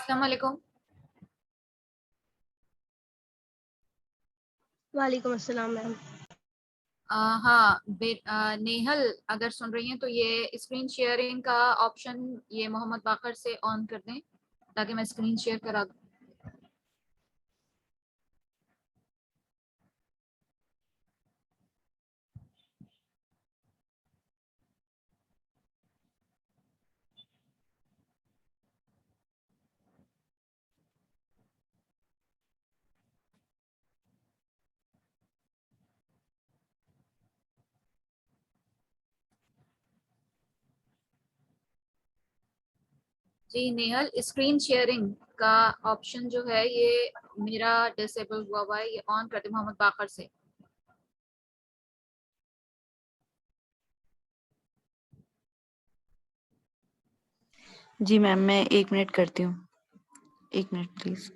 अस्सलाम वालेकुम। वालेकुम अस्सलाम मैम। हाँ नेहल, अगर सुन रही हैं तो ये स्क्रीन शेयरिंग का ऑप्शन ये मोहम्मद बाकर से ऑन कर दें ताकि मैं स्क्रीन शेयर करा दूं। जी नेहल, स्क्रीन शेयरिंग का ऑप्शन जो है ये मेरा डिसेबल हुआ हुआ है, ये ऑन कर दे मोहम्मद बाकर से। जी मैम, मैं 1 मिनट करती हूँ। 1 मिनट प्लीज।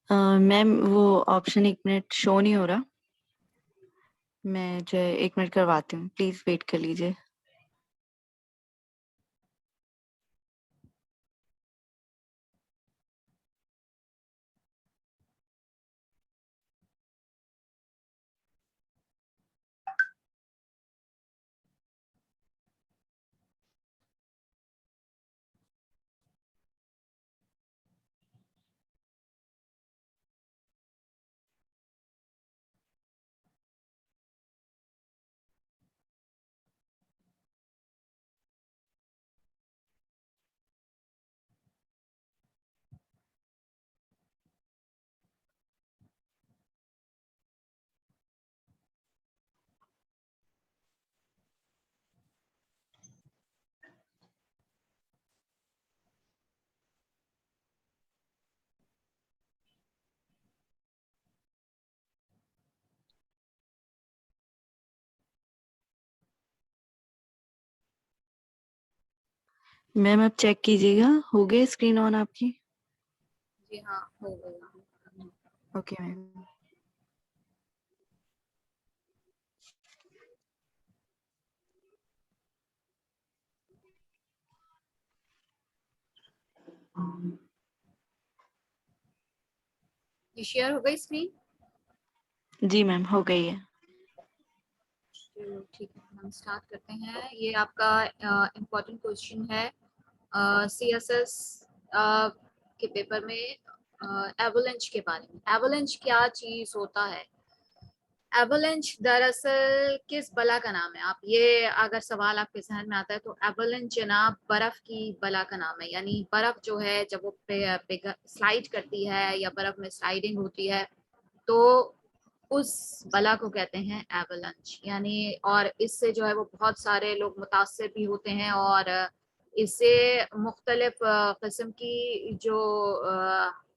मैम वो ऑप्शन 1 मिनट शो नहीं हो रहा। मैं जो है 1 मिनट करवाती हूँ, प्लीज वेट कर लीजिए। मैम अब चेक कीजिएगा, हो गई स्क्रीन ऑन आपकी? जी हाँ, हो गया। Okay ma'am. ये शेयर हो गई स्क्रीन? जी मैम, हो गई है। चलो ठीक है, हम स्टार्ट करते हैं। ये आपका इम्पोर्टेंट क्वेश्चन है सीएसएस के पेपर में, एवलांच के बारे में। एवलांच क्या चीज होता है? एवलांच दरअसल किस बला का नाम है? आप ये अगर सवाल आपके जहन में आता है तो एवलांच जनाब बर्फ की बला का नाम है। यानी बर्फ जो है जब वो स्लाइड करती है या बर्फ में स्लाइडिंग होती है तो उस बला को कहते हैं एवलांच। यानी और इससे जो है वो बहुत सारे लोग मुतासर भी होते हैं और इससे मुख्तलिफ किस्म की जो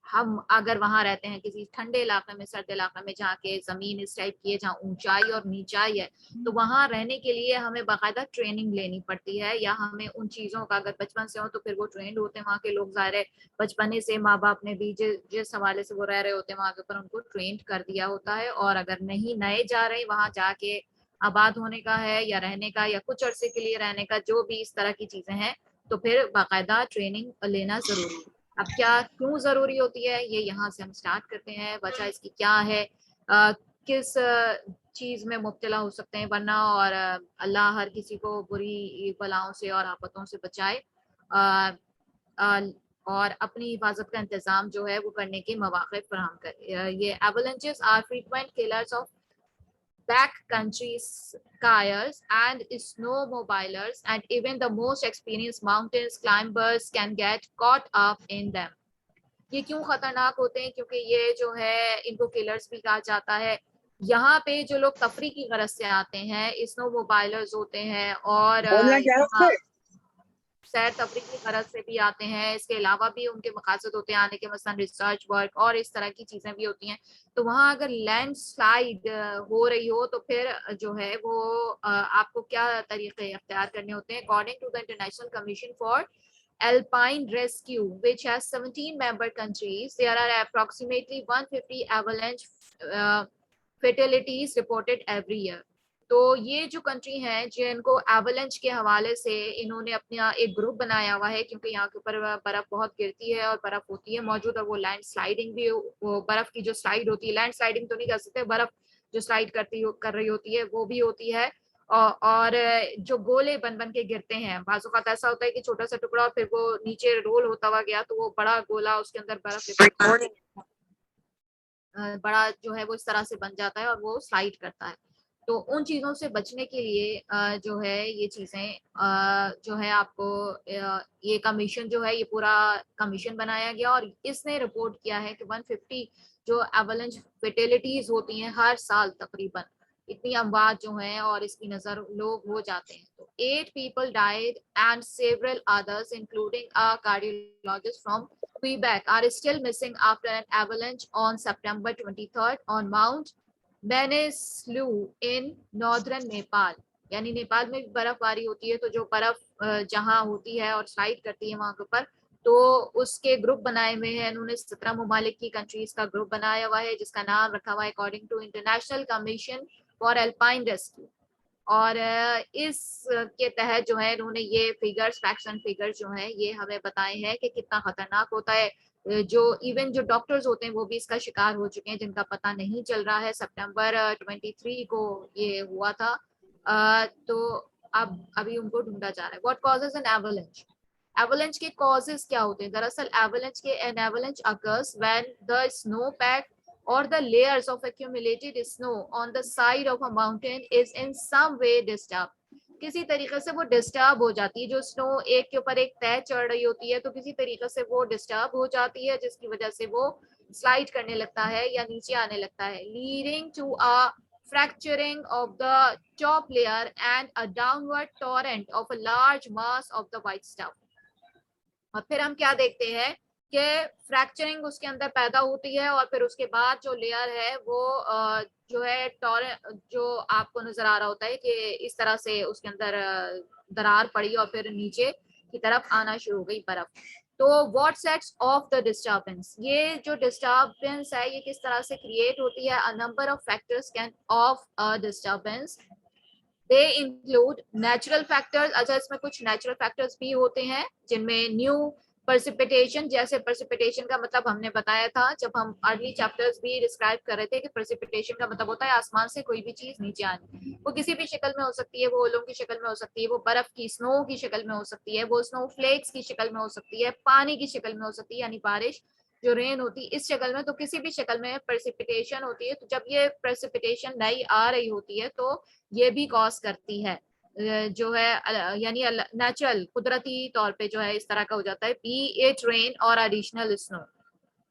हम अगर वहां रहते हैं किसी ठंडे इलाके में, सर्द इलाके में, जहाँ के जमीन इस टाइप की है जहाँ ऊंचाई और नीचाई है, तो वहां रहने के लिए हमें बाकायदा ट्रेनिंग लेनी पड़ती है या हमें उन चीजों का अगर बचपन से हो तो फिर वो ट्रेंड होते हैं वहाँ के लोग। ज़ाहिर है बचपने से माँ बाप ने भी जिस हवाले से वो रह रहे होते हैं वहां के ऊपर उनको ट्रेंड कर दिया होता है। और अगर नहीं नए जा रहे वहां जाके आबाद होने का है या रहने का या कुछ अरसे के लिए रहने का, जो भी इस तरह की चीजें हैं, तो फिर बाकायदा ट्रेनिंग लेना जरूरी है। अब क्या क्यों जरूरी होती है ये यहाँ से हम स्टार्ट करते हैं। वजह इसकी क्या है, किस चीज में मुब्तला हो सकते हैं वरना, और अल्लाह हर किसी को बुरी बलाओं से और आफतों से बचाए, अ, अ, और अपनी हिफाजत का इंतजाम जो है वो करने के मौके फराहम करे। ये avalanches are frequent killers of backcountry skiers and snowmobilers, and even the most experienced mountain climbers can get caught up in them. ये क्यों खतरनाक होते हैं? क्योंकि ये जो है इनको किलर्स भी कहा जाता है। यहाँ पे जो लोग तफरी की गरज से आते हैं, स्नो मोबाइलर्स होते हैं और बोलना क्या है उससे? सैर तफरीह की गरज से भी आते हैं, इसके अलावा भी उनके मकासद होते हैं आने के, मसलन रिसर्च वर्क और इस तरह की चीजें भी होती हैं। तो वहाँ अगर लैंडस्लाइड हो रही हो तो फिर जो है वो आपको क्या तरीके अख्तियार करने होते हैं। According to the international commission for Alpine Rescue, which has 17 member countries, there are approximately 150 avalanche fatalities reported every year. तो ये जो कंट्री हैं जिनको एवलेंच के हवाले से इन्होंने अपना एक ग्रुप बनाया हुआ है, क्योंकि यहाँ के ऊपर बर्फ बहुत गिरती है और बर्फ होती है मौजूद, और वो लैंड स्लाइडिंग भी, वो बर्फ की जो स्लाइड होती है, लैंड स्लाइडिंग तो नहीं कर सकते, बर्फ जो स्लाइड कर रही होती है वो भी होती है। और जो गोले बन बन के गिरते हैं, बाजू का ऐसा होता है कि छोटा सा टुकड़ा और फिर वो नीचे रोल होता हुआ गया तो वो बड़ा गोला, उसके अंदर बर्फ बड़ा जो है वो इस तरह से बन जाता है और वो स्लाइड करता है। तो उन चीजों से बचने के लिए जो है ये चीजें जो है आपको ये कमीशन जो है, ये पूरा कमीशन बनाया गया और इसने रिपोर्ट किया है कि 150 जो एवलेंच फेटेलिटीज होती हैं हर साल, तकरीबन इतनी अमवात जो हैं और इसकी नजर लोग हो जाते हैं। तो 8 people died and several others including a cardiologist from Quebec are still missing after an avalanche on September 23rd on Mount Manaslu in northern Nepal। यानी नेपाल में भी बर्फबारी होती है, तो जो बर्फ जहाँ होती है और स्लाइड करती है वहां के ऊपर, तो उसके ग्रुप बनाए हुए हैं इन्होंने, 17 ममालिक की कंट्रीज का ग्रुप बनाया हुआ है जिसका नाम रखा हुआ है according to international commission for Alpine rescue. और इस के तहत जो है इन्होंने ये फिगर्स, फैक्ट्स एंड फिगर्स जो है ये हमें बताए हैं कि कितना खतरनाक होता है। जो इवन जो डॉक्टर्स होते हैं वो भी इसका शिकार हो चुके हैं, जिनका पता नहीं चल रहा है। सितंबर 23 को ये हुआ था। तो अब अभी उनको ढूंढा जा रहा है। What causes an avalanche? Avalanche के कॉजेज क्या होते हैं? दरअसल एवलांच के an avalanche occurs when the snow pack or the layers of accumulated snow on the side of a mountain is in some way disturbed। किसी तरीके से वो डिस्टर्ब हो जाती है। जो स्नो एक के ऊपर एक तय चढ़ रही होती है तो किसी तरीके से वो डिस्टर्ब हो जाती है, जिसकी वजह से वो स्लाइड करने लगता है या नीचे आने लगता है, leading to a fracturing of the top layer and a downward torrent of a large mass of the white stuff। और फिर हम क्या देखते हैं कि फ्रैक्चरिंग उसके अंदर पैदा होती है और फिर उसके बाद जो लेयर है वो जो है जो आपको नजर आ रहा होता है कि इस तरह से उसके अंदर दरार पड़ी और फिर नीचे की तरफ आना शुरू हो गई बर्फ। तो what sets of the disturbance? ये जो डिस्टर्बेंस है ये किस तरह से क्रिएट होती है? A number of factors can of a disturbance. They include natural factors. अच्छा, इसमें कुछ नेचुरल फैक्टर्स भी होते हैं जिनमें न्यू प्रेसिपिटेशन, जैसे प्रेसिपिटेशन का मतलब हमने बताया था जब हम अर्ली चैप्टर्स भी डिस्क्राइब कर रहे थे कि प्रेसिपिटेशन का मतलब होता है आसमान से कोई भी चीज नीचे आनी। वो किसी भी शक्ल में हो सकती है, वो ओलों की शक्ल में हो सकती है, वो बर्फ की स्नो की शक्ल में हो सकती है, वो स्नो फ्लेक्स की शक्ल में हो सकती है, पानी की शक्ल में हो सकती है, यानी बारिश जो रेन होती है इस शक्ल में। तो किसी भी शक्ल में प्रेसिपिटेशन होती है। तो जब ये प्रेसिपिटेशन नई आ रही होती है तो ये भी कॉज करती है जो है यानी नेचुरल कुदरती तौर पे जो है इस तरह का हो जाता है, बी इट रेन और एडिशनल स्नो।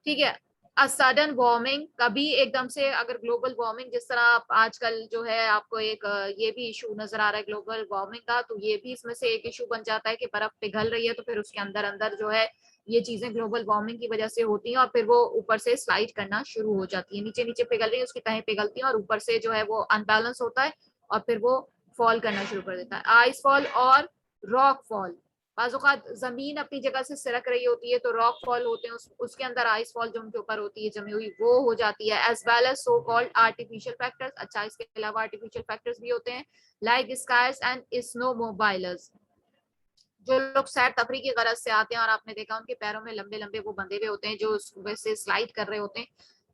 ठीक है। अ सडन वार्मिंग, कभी एकदम से अगर ग्लोबल वार्मिंग, जिस तरह आप आजकल जो है आपको एक ये भी इशू नजर आ रहा है ग्लोबल वार्मिंग का, तो ये भी इसमें से एक इशू बन जाता है कि बर्फ पिघल रही है तो फिर उसके अंदर अंदर जो है ये चीजें ग्लोबल वार्मिंग की वजह से होती हैं और फिर वो ऊपर से स्लाइड करना शुरू हो जाती है। नीचे नीचे पिघल रही है, उसकी तहें पिघलती हैं और ऊपर से जो है वो अनबैलेंस होता है और फिर वो फॉल करना शुरू कर देता है। आइस फॉल और रॉक फॉल, बाज़ जमीन अपनी जगह से सिरक रही होती है तो रॉक फॉल होते हैं, उसके अंदर आइस फॉल जो उनके ऊपर होती है जमी हुई वो हो जाती है। As well as so called artificial factors. अच्छा, इसके अलावा आर्टिफिशियल फैक्टर्स भी होते हैं like skis and snowmobilers. जो लोग सैर तफरी की गरज से आते हैं और आपने देखा उनके पैरों में लंबे लंबे वो बंधे हुए होते हैं जो वैसे स्लाइड कर रहे होते हैं,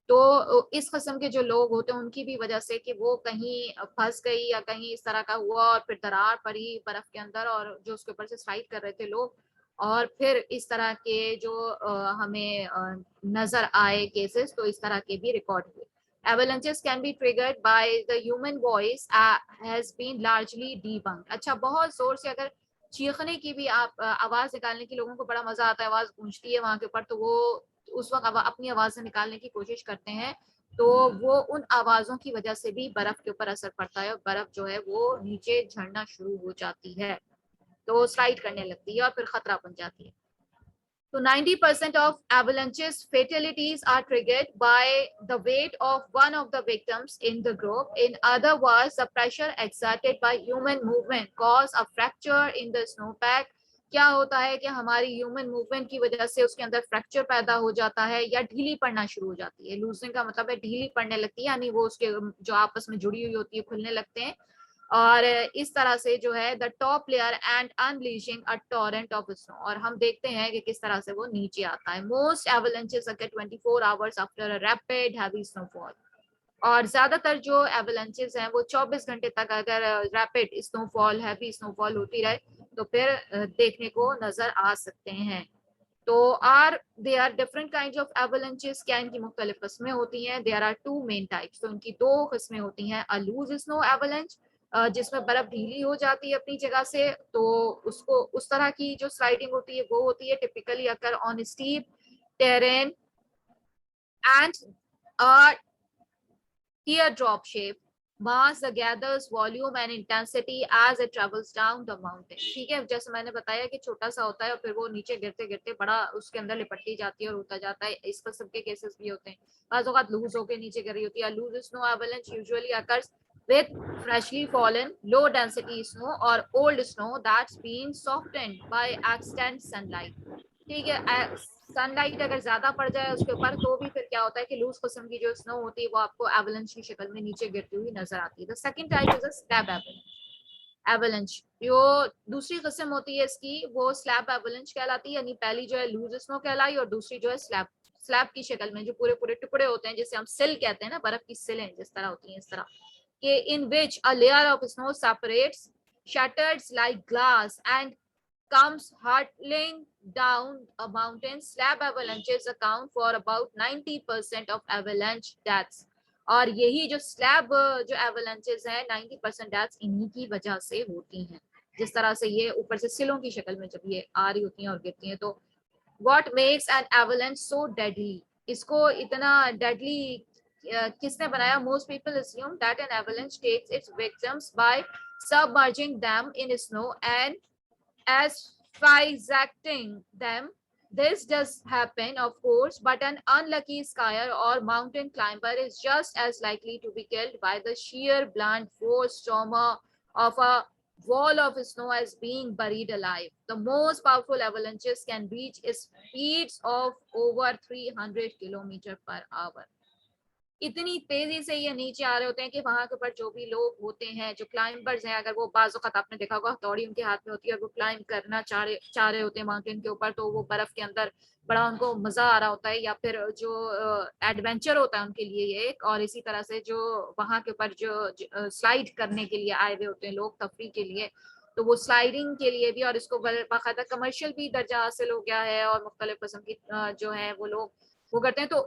तो इस किस्म के जो लोग होते हैं उनकी भी वजह से कि वो कहीं फंस गई या कहीं इस तरह का हुआ और फिर दरार पड़ी बर्फ के अंदर और जो उसके ऊपर से स्लाइड कर रहे थे लोग, और फिर इस तरह के जो हमें नजर आए केसेस, तो इस तरह के भी रिकॉर्ड हुए। Avalanches can be triggered by the human voice has been largely debunked। अच्छा, बहुत जोर से अगर चीखने की भी आप आवाज निकालने की लोगों को बड़ा मजा आता है, आवाज गूंजती है वहां के ऊपर, तो वो उस वक्त अपनी आवाज निकालने की कोशिश करते हैं, तो वो उन आवाजों की वजह से भी बर्फ के ऊपर असर पड़ता है और बर्फ जो है वो नीचे झड़ना शुरू हो जाती है। तो स्लाइड करने लगती है और फिर खतरा बन जाती है। So 90% of avalanches fatalities are triggered by the weight of one of the victims in the group. In other words, the pressure exerted by human movement cause a fracture in the snowpack. क्या होता है कि हमारी human movement की वजह से उसके अंदर फ्रैक्चर पैदा हो जाता है या ढीली पड़ना शुरू हो जाती है। लूजनिंग का मतलब है ढीली पड़ने लगती है, यानी वो उसके जो आपस में जुड़ी हुई होती है खुलने लगते हैं, और इस तरह से जो है the top layer and unleashing a torrent of snow, और हम देखते हैं कि किस तरह से वो नीचे आता है। Most avalanches occur 24 hours after a rapid heavy snowfall, और ज्यादातर जो एवलांचेस हैं वो 24 घंटे तक अगर रैपिड स्नोफॉल हैवी स्नोफॉल होती रहे तो फिर देखने को नजर आ सकते हैं। तो are they are different kind of avalanches, क्या इनकी मुख्तलिफ किस्में होती हैं? There are two main types, तो इनकी दो किस्में होती हैं। अ लूज स्नो एवलांच, जिसमें बर्फ ढीली हो जाती है अपनी जगह से, तो उसको उस तरह की जो स्लाइडिंग होती है वो होती है typically occur on steep terrain and teardrop shape. Mass gathers volume and intensity as it travels down the mountain. ठीक है, जैसे मैंने बताया कि छोटा सा होता है और फिर वो नीचे गिरते गिरते बड़ा उसके अंदर लिपटती जाती है और होता जाता है। इस किस्म के केसेस भी होते हैं, बाज़ औक़ात लूज होकर नीचे गिर रही होती है। Loose snow avalanche usually occurs with freshly fallen low density snow or old snow that's been softened by extant sunlight. ठीक है, सनलाइट अगर ज्यादा पड़ जाए उसके ऊपर तो भी फिर क्या होता है कि लूज किस्म की जो स्नो होती है वो आपको एवलांच की शक्ल में नीचे गिरती हुई नजर आती है। The second type is a slab avalanche. जो दूसरी किस्म होती है इसकी वो स्लैब एवलांच कहलाती है, यानी पहली जो है लूज स्नो कहलाई और दूसरी जो है स्लैब, स्लैब की शक्ल में जो पूरे पूरे टुकड़े होते हैं, जिसे हम सिल कहते हैं ना, बर्फ की सिलें जिस तरह होती हैं इस तरह के, in which a layer of snow separates shattered like glass and comes hurtling down a mountain. Slab avalanches account for about 90% of avalanche deaths. और यही जो स्लैब जो एवलांचेस है 90% डेथ्स इन्हीं की वजह से होती हैं। जिस तरह से ये ऊपर से सिलों की शक्ल में जब ये आ रही होती हैं और गिरती हैं, तो what makes an avalanche so deadly, इसको इतना डेडली किसने बनाया? Most people assume that an avalanche takes its victims by submerging them in snow and asphyxiating them. This does happen, of course, but an unlucky skier or mountain climber is just as likely to be killed by the sheer blunt force trauma of a wall of snow as being buried alive. The most powerful avalanches can reach speeds of over 300 kilometers per hour. इतनी तेजी से ये नीचे आ रहे होते हैं कि वहां के ऊपर जो भी लोग होते हैं, जो क्लाइंबर्स हैं, अगर वो बाज़-औक़ात आपने देखा होगा हथौड़ी उनके हाथ में होती है और वो क्लाइंब करना चाह रहे होते हैं माउंटेन के ऊपर, तो वो बर्फ के अंदर बड़ा उनको मजा आ रहा होता है, या फिर जो एडवेंचर होता है उनके लिए ये एक, और इसी तरह से जो वहां के ऊपर जो स्लाइड करने के लिए आए हुए होते हैं लोग तफरी के लिए, तो वो स्लाइडिंग के लिए भी, और इसको बाकायदा कमर्शियल भी दर्जा हासिल हो गया है और मुख्तलिफ किस्म की जो है वो लोग वो करते हैं। तो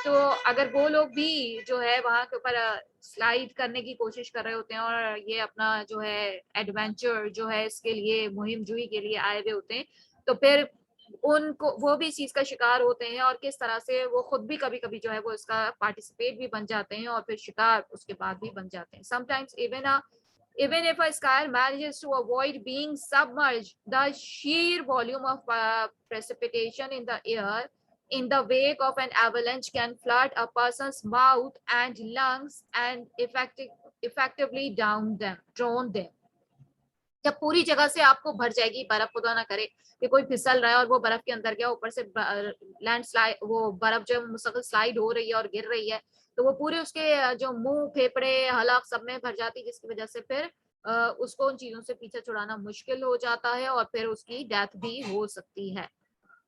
तो अगर वो लोग भी जो है वहां के ऊपर स्लाइड करने की कोशिश कर रहे होते हैं और ये अपना जो है एडवेंचर जो है इसके लिए मुहिम जुई के लिए आए हुए होते हैं, तो फिर उनको वो भी इस चीज का शिकार होते हैं और किस तरह से वो खुद भी कभी कभी जो है वो इसका पार्टिसिपेट भी बन जाते हैं और फिर शिकार उसके बाद भी बन जाते हैं। Sometimes even if a skier manages to avoid being submerged, the sheer volume of precipitation in the air in the wake of an avalanche can flood a person's mouth and lungs and effectively drown them. जब पूरी जगह से आपको भर जाएगी बर्फ, खुदा ना करे कि कोई फिसल रहा है और वो बर्फ के अंदर गया, ऊपर से लैंड स्लाइड, वो बर्फ जो मुस्तकिल स्लाइड हो रही है और गिर रही है, तो वो पूरे उसके जो मुंह फेफड़े हलक सब में भर जाती है, जिसकी वजह से फिर उसको उन चीजों से पीछे छुड़ाना मुश्किल हो जाता है और फिर उसकी डेथ भी हो सकती है।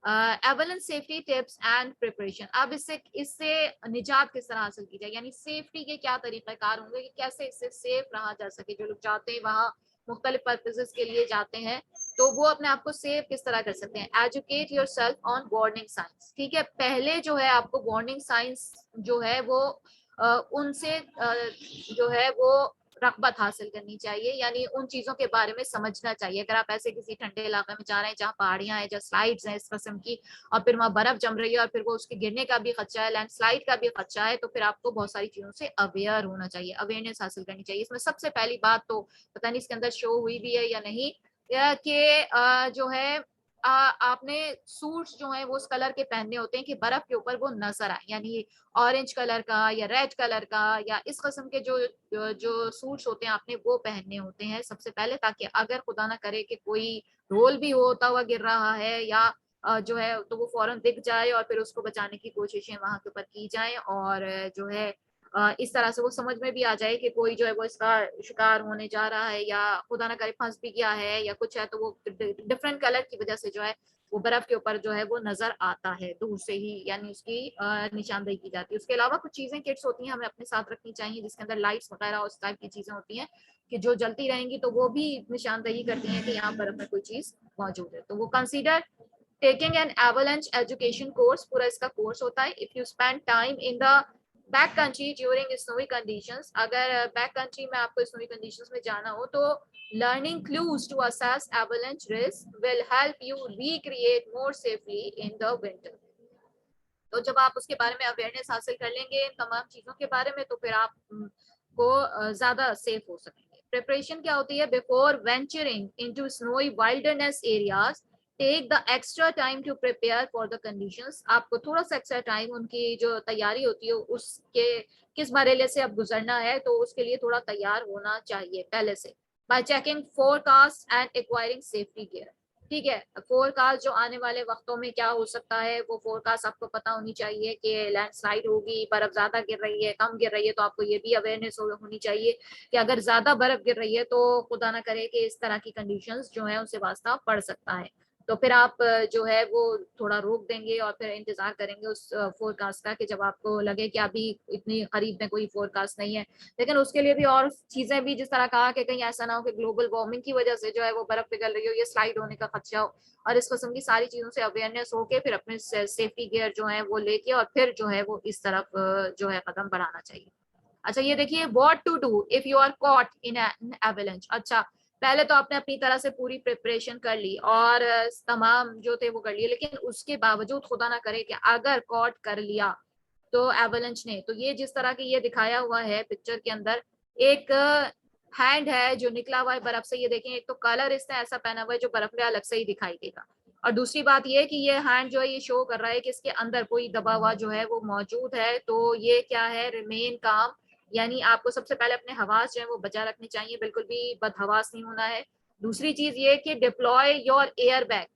Avalanche safety tips and preparation. अब इससे इससे निजात किस तरह हासिल की जाए, यानी सेफ्टी के क्या तरीक़ाकार होंगे कि कैसे इससे सेफ रहा जा सके। जो लोग चाहते हैं वहाँ मुख्तलिफ पर्पजेस के लिए जाते हैं, तो वो अपने आप को सेफ किस तरह कर सकते हैं। Educate your self on warning science. ठीक है, पहले जो है आपको वार्निंग साइंस जो है वो उनसे जो है वो रगबत हासिल करनी चाहिए, यानी उन चीजों के बारे में समझना चाहिए। अगर आप ऐसे किसी ठंडे इलाके में जा रहे हैं जहाँ पहाड़ियां हैं, जहाँ स्लाइड्स हैं इस किस्म की, और फिर वहाँ बर्फ जम रही है और फिर वो उसके गिरने का भी खदशा है, लैंडस्लाइड का भी खदशा है, तो फिर आपको बहुत सारी चीजों से अवेयर होना चाहिए, अवेयरनेस हासिल करनी चाहिए। इसमें सबसे पहली बात तो पता नहीं इसके अंदर शो हुई भी है या नहीं, कि जो है आपने सूट्स जो है वो उस कलर के पहनने होते हैं कि बर्फ के ऊपर वो नजर आए, यानी ऑरेंज कलर का या रेड कलर का या इस किस्म के जो जो सूट्स होते हैं आपने वो पहनने होते हैं सबसे पहले, ताकि अगर खुदा ना करे कि कोई ढोल भी होता हुआ गिर रहा है या जो है तो वो फौरन दिख जाए और फिर उसको बचाने की कोशिशें वहां के ऊपर की जाएं, और जो है इस तरह से वो समझ में भी आ जाए कि कोई जो है वो इसका शिकार होने जा रहा है या खुदा ना करे फंस भी गया है या कुछ है, तो वो डिफरेंट कलर की वजह से जो है वो बर्फ के ऊपर जो है वो नजर आता है दूर से ही, यानी उसकी निशानदेही की जाती है। उसके अलावा कुछ चीजें किट्स होती हैं हमें अपने साथ रखनी चाहिए जिसके अंदर लाइट्स वगैरह उस टाइप की चीजें होती हैं कि जो जलती रहेंगी तो वो भी निशानदेही करती हैं कि यहाँ बर्फ में कोई चीज मौजूद है। तो वो consider taking an avalanche education course, पूरा इसका कोर्स होता है। If you spend time in the back country during snowy conditions, अगर बैक कंट्री में आपको स्नोवी कंडीशंस में जाना हो तो learning clues to assess avalanche risk will help you recreate more safely in the winter। तो जब आप उसके बारे में अवेयरनेस हासिल कर लेंगे इन तमाम चीजों के बारे में तो फिर आप को ज्यादा सेफ हो सकेंगे। प्रिपरेशन क्या होती है? Before venturing into snowy wilderness areas take the extra time to prepare for the conditions. आपको थोड़ा सा एक्स्ट्रा टाइम, उनकी जो तैयारी होती है उसके किस मरहले से अब गुजरना है तो उसके लिए थोड़ा तैयार होना चाहिए पहले से। Bye checking forecast and acquiring safety gear. ठीक है, फोरकास्ट जो आने वाले वक्तों में क्या हो सकता है वो फोरकास्ट आपको पता होनी चाहिए कि लैंडस्लाइड होगी, बर्फ ज्यादा गिर रही है, कम गिर रही है, तो आपको ये भी अवेयरनेस होनी चाहिए कि अगर ज्यादा बर्फ गिर रही है तो खुदा ना करे कि इस तरह की कंडीशंस जो है उनसे वास्ता पड़ सकता है। तो फिर आप जो है वो थोड़ा रोक देंगे और फिर इंतजार करेंगे उस फोरकास्ट का कि जब आपको लगे कि अभी इतनी करीब में कोई फोरकास्ट नहीं है। लेकिन उसके लिए भी और चीजें भी, जिस तरह कहा कि कहीं ऐसा ना हो कि ग्लोबल वार्मिंग की वजह से जो है वो बर्फ पिघल रही हो, ये स्लाइड होने का खदशा हो, और इस किस्म की सारी चीजों से अवेयरनेस होके फिर अपने सेफ्टी गियर जो है वो लेके और फिर जो है वो इस तरफ जो है कदम बढ़ाना चाहिए। अच्छा ये देखिए, what to do if you are caught in an avalanche. अच्छा, पहले तो आपने अपनी तरह से पूरी प्रिपरेशन कर ली और तमाम जो थे वो कर लिए, लेकिन उसके बावजूद खुदा ना करे कि अगर कॉट कर लिया तो एवलांच ने, तो ये जिस तरह की ये दिखाया हुआ है पिक्चर के अंदर, एक हैंड है जो निकला हुआ है बर्फ से। ये देखें, एक तो कलर इसने ऐसा पहना हुआ है जो बर्फ में अलग से ही दिखाई देगा, और दूसरी बात ये कि ये हैंड जो है ये शो कर रहा है कि इसके अंदर कोई दबा हुआ जो है वो मौजूद है। तो ये क्या है? रिमेन काम, यानी आपको सबसे पहले अपने हवास जो है वो बचा रखने चाहिए, बिल्कुल भी बदहवास नहीं होना है। दूसरी चीज ये कि deploy your air bag.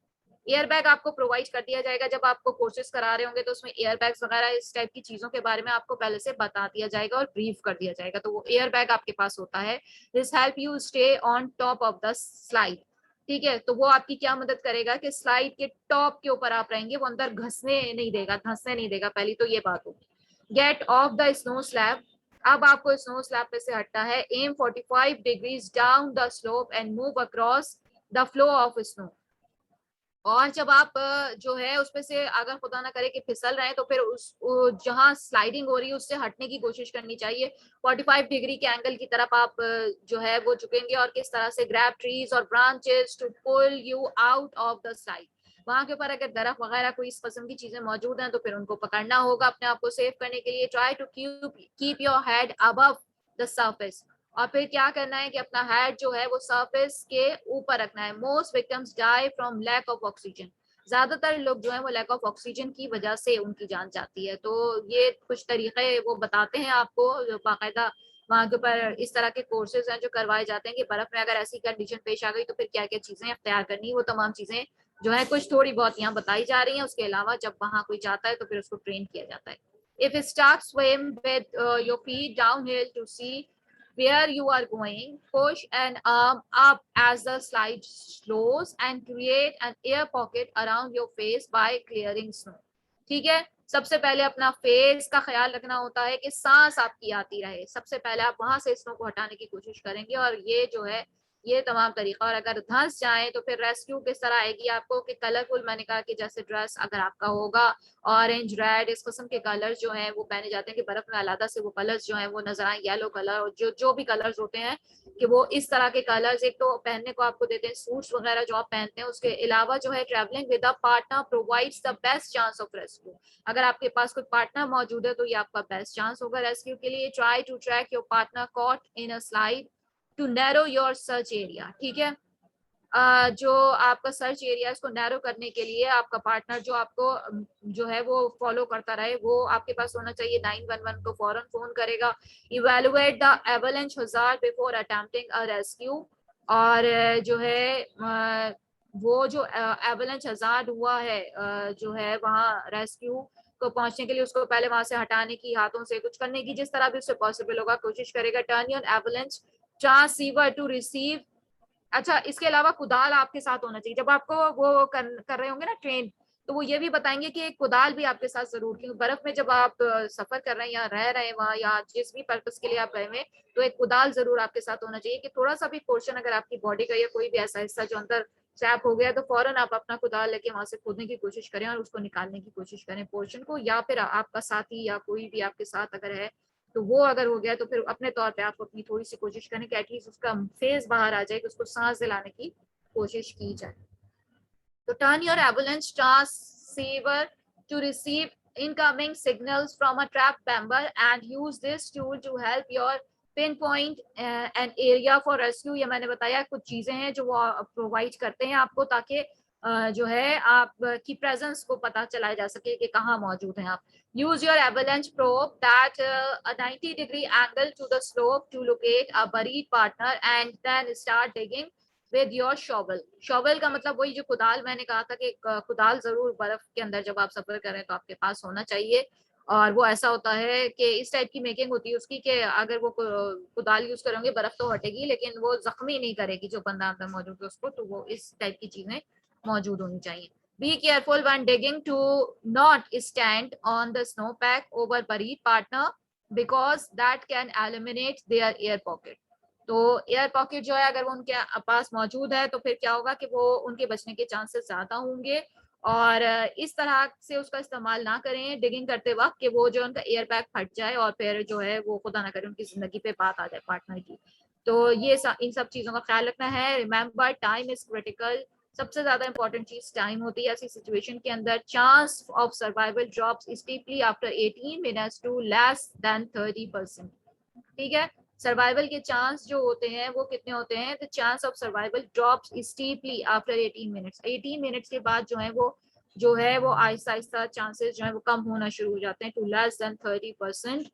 Air bag आपको प्रोवाइड कर दिया जाएगा, जब आपको कोर्सेज करा रहे होंगे तो उसमें एयर बैग्स वगैरह इस टाइप की चीजों के बारे में आपको पहले से बता दिया जाएगा और ब्रीफ कर दिया जाएगा, तो वो एयर बैग आपके पास होता है। This help you stay on top of the slide. ठीक है, तो वो आपकी क्या मदद करेगा कि स्लाइड के टॉप के ऊपर आप रहेंगे, वो अंदर घसने नहीं देगा, धंसने नहीं देगा, पहली तो ये बात होगी। Get off the snow slab. अब आपको स्नो स्लैब पे से हटना है। Aim 45 degrees down the slope and move across the flow of snow. और जब आप जो है उसपे से अगर खुदा ना करे कि फिसल रहे हैं तो फिर उस जहां स्लाइडिंग हो रही है उससे हटने की कोशिश करनी चाहिए। 45 डिग्री के एंगल की तरफ आप जो है वो झुकेंगे और किस तरह से ग्रैब ट्रीज और branches to pull you out of the slide. वहां के ऊपर अगर दरख्त वगैरह कोई इस किस्म की चीजें मौजूद हैं तो फिर उनको पकड़ना होगा अपने आप को सेव करने के लिए। Try to keep your head above the surface. और फिर क्या करना है कि अपना हेड जो है वो सरफेस के ऊपर रखना है। Most victims die from lack of oxygen. ज्यादातर लोग जो है वो लैक ऑफ ऑक्सीजन की वजह से उनकी जान जाती है। तो ये कुछ तरीके वो बताते हैं आपको जो बाकायदा वहां के ऊपर इस तरह के कोर्सेज हैं जो करवाए जाते हैं कि बर्फ में अगर ऐसी कंडीशन पेश आ गई तो फिर क्या क्या चीजें अख्तियार करनी, वो तमाम चीजें जो है कुछ थोड़ी बहुत यहाँ बताई जा रही हैं। उसके अलावा जब वहां कोई जाता है तो फिर उसको ट्रेन किया जाता है। If you start swim with your feet downhill to see where you are going, push an arm up as the slide slows and create an air pocket around your face by clearing snow। ठीक है, सबसे पहले अपना face का ख्याल रखना होता है कि सांस आपकी आती रहे। सबसे पहले आप वहां से स्नो को हटाने की कोशिश करेंगे और ये जो है ये तमाम तरीका। और अगर धंस जाए तो फिर रेस्क्यू किस तरह आएगी आपको कि कलरफुल, मैंने कहा कि जैसे ड्रेस अगर आपका होगा ऑरेंज रेड इस किस्म के कलर्स जो हैं वो पहने जाते हैं कि बर्फ में अलग से वो कलर्स जो हैं वो नजर आए, येलो कलर और जो जो भी कलर्स होते हैं कि वो इस तरह के कलर्स एक तो पहनने को आपको देते हैं। सूट्स वगैरह जो आप पहनते हैं उसके अलावा जो है travelling with a partner provides the best chance of rescue. अगर आपके पास कोई पार्टनर मौजूद है तो ये आपका बेस्ट चांस होगा रेस्क्यू के लिए। Try to track your partner caught in a slide to narrow your search area. ठीक है, जो आपका सर्च एरियाज को नैरो करने के लिए आपका पार्टनर जो आपको जो है वो फॉलो करता रहे, वो आपके पास होना चाहिए। 911 को फौरन फोन करेगा। Evaluate the avalanche hazard before attempting a rescue. और जो है वो जो एवलांच हजार्ड हुआ है जो है वहाँ रेस्क्यू को पहुंचने के लिए उसको पहले वहां से हटाने की, हाथों से कुछ करने की, जिस तरह भी उससे पॉसिबल होगा कोशिश करेगा। Turn on avalanche transceiver to receive. अच्छा, इसके अलावा कुदाल आपके साथ होना चाहिए जब आपको वो कर रहे होंगे ना ट्रेन, तो वो ये भी बताएंगे कि एक कुदाल भी आपके साथ जरूर, क्योंकि बर्फ में जब आप सफर कर रहे हैं या रह रहे हैं वहां, या जिस भी पर्पस के लिए आप गए हुए, तो एक कुदाल जरूर आपके साथ होना चाहिए कि थोड़ा सा भी पोर्शन अगर आपकी बॉडी का या कोई भी ऐसा हिस्सा जो अंदर ट्रैप हो गया, तो फौरन आप अपना कुदाल लेके वहां से खोदने की कोशिश करें और उसको निकालने की कोशिश करें पोर्शन को। या फिर आपका साथी या कोई भी आपके साथ अगर है, तो वो अगर हो गया तो फिर अपने तौर पे आप अपनी थोड़ी सी कोशिश करें कि एटलीस्ट उसका फेस बाहर आ जाए, कि उसको सांस दिलाने की कोशिश की जाए। तो turn your ambulance transceiver to receive incoming signals from a trapped member and use this tool to help your pinpoint an area for rescue। ये मैंने बताया कुछ चीजें हैं जो वो प्रोवाइड करते हैं आपको, ताकि जो है आपकी प्रेजेंस को पता चलाया जा सके कि कहाँ मौजूद हैं आप। use your avalanche probe that a 90-degree angle to the slope to locate a buried partner and then start digging with your shovel। shovel का मतलब वही जो कुदाल मैंने कहा था कि कुदाल जरूर बर्फ के अंदर जब आप सफर करें तो आपके पास होना चाहिए। और वो ऐसा होता है कि इस टाइप की मेकिंग होती है उसकी कि अगर वो कुदाल यूज करेंगे बर्फ तो हटेगी, लेकिन वो जख्मी नहीं करेगी जो बंदा अंदर मौजूद है उसको। तो वो इस टाइप की चीजें मौजूद होनी चाहिए। Be careful when digging to not stand on the snowpack over buried partner because that can eliminate their air pocket। तो एयर पॉकेट जो है अगर वो उनके पास मौजूद है तो फिर क्या होगा कि वो उनके बचने के चांसेस ज्यादा होंगे। और इस तरह से उसका इस्तेमाल ना करें डिगिंग करते वक्त कि वो जो उनका एयर पैक फट जाए और फिर जो है वो खुदा ना करे उनकी जिंदगी पे बात आ जाए पार्टनर की। तो ये इन सब चीजों का ख्याल रखना है। Remember time is critical. सबसे ज्यादा इंपॉर्टेंट चीज टाइम होती है ऐसी सिचुएशन के अंदर। Chance of survival drops steeply after 18 minutes to less than 30%। ठीक है, सर्वाइवल के चांस जो होते हैं वो कितने होते हैं? The chance of survival drops steeply after 18 minutes. 18 minutes के बाद जो है वो आहिस्ता आहिस्ता चांसेस जो है वो कम होना शुरू हो जाते हैं टू लेस देन 30%।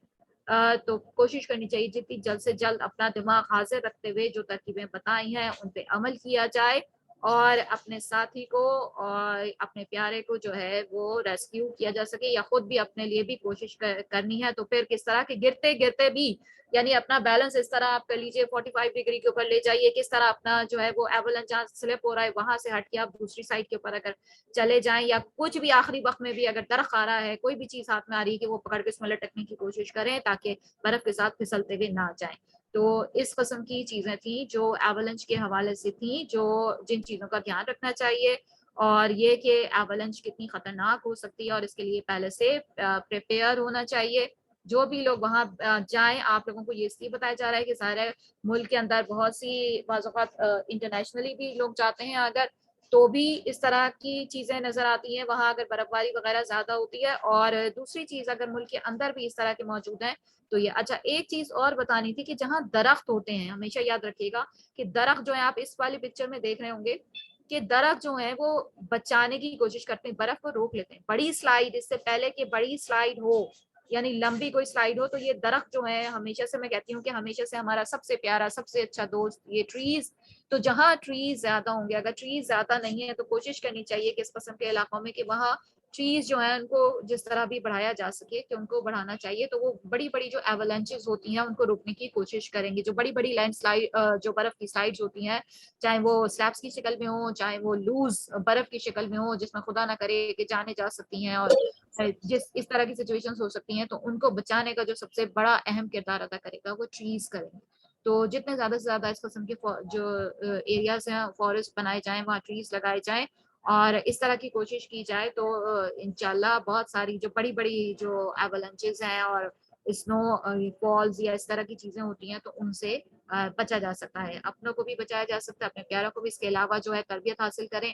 तो कोशिश करनी चाहिए जितनी जल्द से जल्द अपना दिमाग हाजिर रखते हुए जो तरकीबें बताई हैं उन पे अमल किया जाए और अपने साथी को और अपने प्यारे को जो है वो रेस्क्यू किया जा सके, या खुद भी अपने लिए भी कोशिश करनी है। तो फिर किस तरह के गिरते गिरते भी, यानी अपना बैलेंस इस तरह आप कर लीजिए 45 डिग्री के ऊपर ले जाइए, किस तरह अपना जो है वो एवलांच जहाँ स्लिप हो रहा है वहां से हट के आप दूसरी साइड के ऊपर अगर चले जाएं, या कुछ भी आखिरी वक्त में भी अगर दरख्त आ रहा है, कोई भी चीज हाथ में आ रही है कि वो पकड़ के उसमें लटकने की कोशिश करें ताकि बर्फ के साथ फिसलते हुए ना जाएं। तो इस किस्म की चीजें थी जो एवलांच के हवाले से थी, जो जिन चीजों का ध्यान रखना चाहिए, और ये कि एवलांच कितनी खतरनाक हो सकती है और इसके लिए पहले से प्रिपेयर होना चाहिए। जो भी लोग वहां जाएं, आप लोगों को ये इसलिए बताया जा रहा है कि सारे मुल्क के अंदर बहुत सी बाज़ात इंटरनेशनली भी लोग जाते हैं अगर, तो भी इस तरह की चीजें नजर आती हैं वहां अगर बर्फबारी वगैरह ज्यादा होती है। और दूसरी चीज अगर मुल्क के अंदर भी इस तरह के मौजूद हैं तो ये अच्छा। एक चीज और बतानी थी कि जहाँ दरख्त होते हैं, हमेशा याद रखिएगा कि दरख्त जो है, आप इस वाली पिक्चर में देख रहे होंगे कि दरख्त जो है वो बचाने की कोशिश करते हैं, बर्फ को रोक लेते हैं। बड़ी स्लाइड, इससे पहले कि बड़ी स्लाइड हो यानी लंबी कोई स्लाइड हो, तो ये दरख्त जो है, हमेशा से मैं कहती हूँ कि हमेशा से हमारा सबसे प्यारा सबसे अच्छा दोस्त ये ट्रीज। तो जहाँ ट्रीज ज्यादा होंगे, अगर ट्रीज ज्यादा नहीं है तो कोशिश करनी चाहिए कि इस किस्म के इलाकों में कि वहाँ ट्रीज जो है उनको जिस तरह भी बढ़ाया जा सके कि उनको बढ़ाना चाहिए। तो वो बड़ी बड़ी जो एवलांचेस होती हैं उनको रोकने की कोशिश करेंगे। जो बड़ी बड़ी लैंडस्लाइड जो बर्फ की स्लाइड्स होती हैं, चाहे वो स्लैब्स की शक्ल में हो, चाहे वो लूज बर्फ की शक्ल में हो जिसमें खुदा ना करे कि जाने जा सकती हैं और जिस इस तरह की सिचुएशंस हो सकती हैं, तो उनको बचाने का जो सबसे बड़ा अहम किरदार अदा करेगा वो ट्रीज करेंगे। तो जितने ज्यादा से ज्यादा इस किस्म के जो एरियाज हैं फॉरेस्ट बनाए जाएं, वहाँ ट्रीज लगाए जाएं और इस तरह की कोशिश की जाए, तो इंशाल्लाह बहुत सारी जो बड़ी बड़ी जो एवलांचेस हैं और स्नो फॉल्स या इस तरह की चीजें होती हैं तो उनसे बचा जा सकता है, अपनों को भी बचाया जा सकता है, अपने प्यारों को भी। इसके अलावा जो है तरबियत हासिल करें,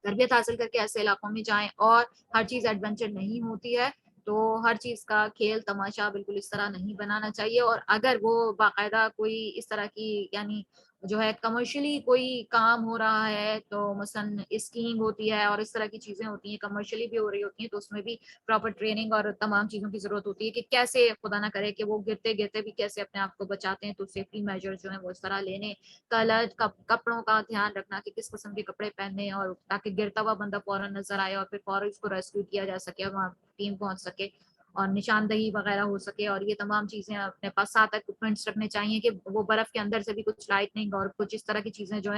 तरबियत हासिल करके ऐसे इलाकों में जाएं। और हर चीज एडवेंचर नहीं होती है, तो हर चीज का खेल तमाशा बिल्कुल इस तरह नहीं बनाना चाहिए। और अगर वो बाकायदा कोई इस तरह की यानी जो है कमर्शियली कोई काम हो रहा है, तो मसलन स्कीइंग होती है और इस तरह की चीजें होती हैं, कमर्शियली भी हो रही होती हैं, तो उसमें भी प्रॉपर ट्रेनिंग और तमाम चीजों की जरूरत होती है कि कैसे खुदा ना करे कि वो गिरते गिरते भी कैसे अपने आप को बचाते हैं। तो सेफ्टी मेजर जो है वो इस तरह लेने, कलर कपड़ों का ध्यान रखना कि किस किस्म के कपड़े पहनने, और ताकि गिरता हुआ बंदा फौरन नजर आए और फिर फौरन उसको रेस्क्यू किया जा सके और वहाँ टीम पहुंच सके और निशानदही वगैरह हो सके। और ये तमाम चीजें अपने पास 7 इक्विपमेंट्स रखने चाहिए कि वो बर्फ के अंदर से भी कुछ लाइटनिंग और कुछ इस तरह की चीजें जो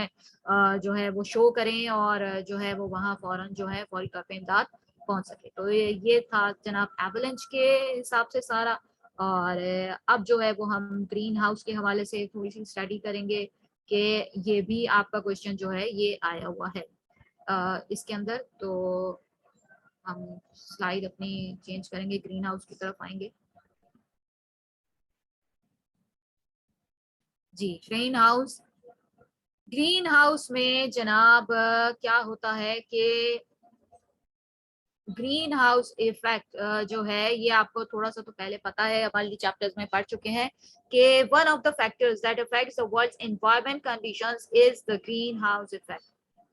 है वो शो करें, और जो है वो वहाँ फौरन जो है फौरी तौर पे इमदाद पहुंच सके। तो ये था जनाब एवलांच के हिसाब से सारा। और अब जो है वो हम ग्रीन हाउस के हवाले से थोड़ी सी स्टडी करेंगे कि ये भी आपका क्वेश्चन जो है ये आया हुआ है इसके अंदर। तो हम स्लाइड अपनी चेंज करेंगे, ग्रीन हाउस की तरफ आएंगे। जी, ग्रीन हाउस में जनाब क्या होता है कि ग्रीन हाउस इफेक्ट जो है ये आपको थोड़ा सा तो पहले पता है, हमारे चैप्टर्स में पढ़ चुके हैं कि one of the factors that affects the world's environment conditions is the greenhouse effect.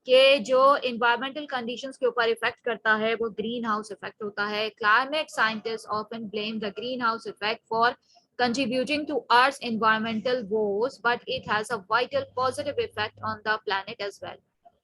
के जो इन्वायरमेंटल कंडीशंस के ऊपर इफेक्ट करता है वो ग्रीन हाउस इफेक्ट होता है। Climate scientist often blame the greenhouse effect for contributing to Earth's environmental woes, but it has a vital positive effect on the planet as well।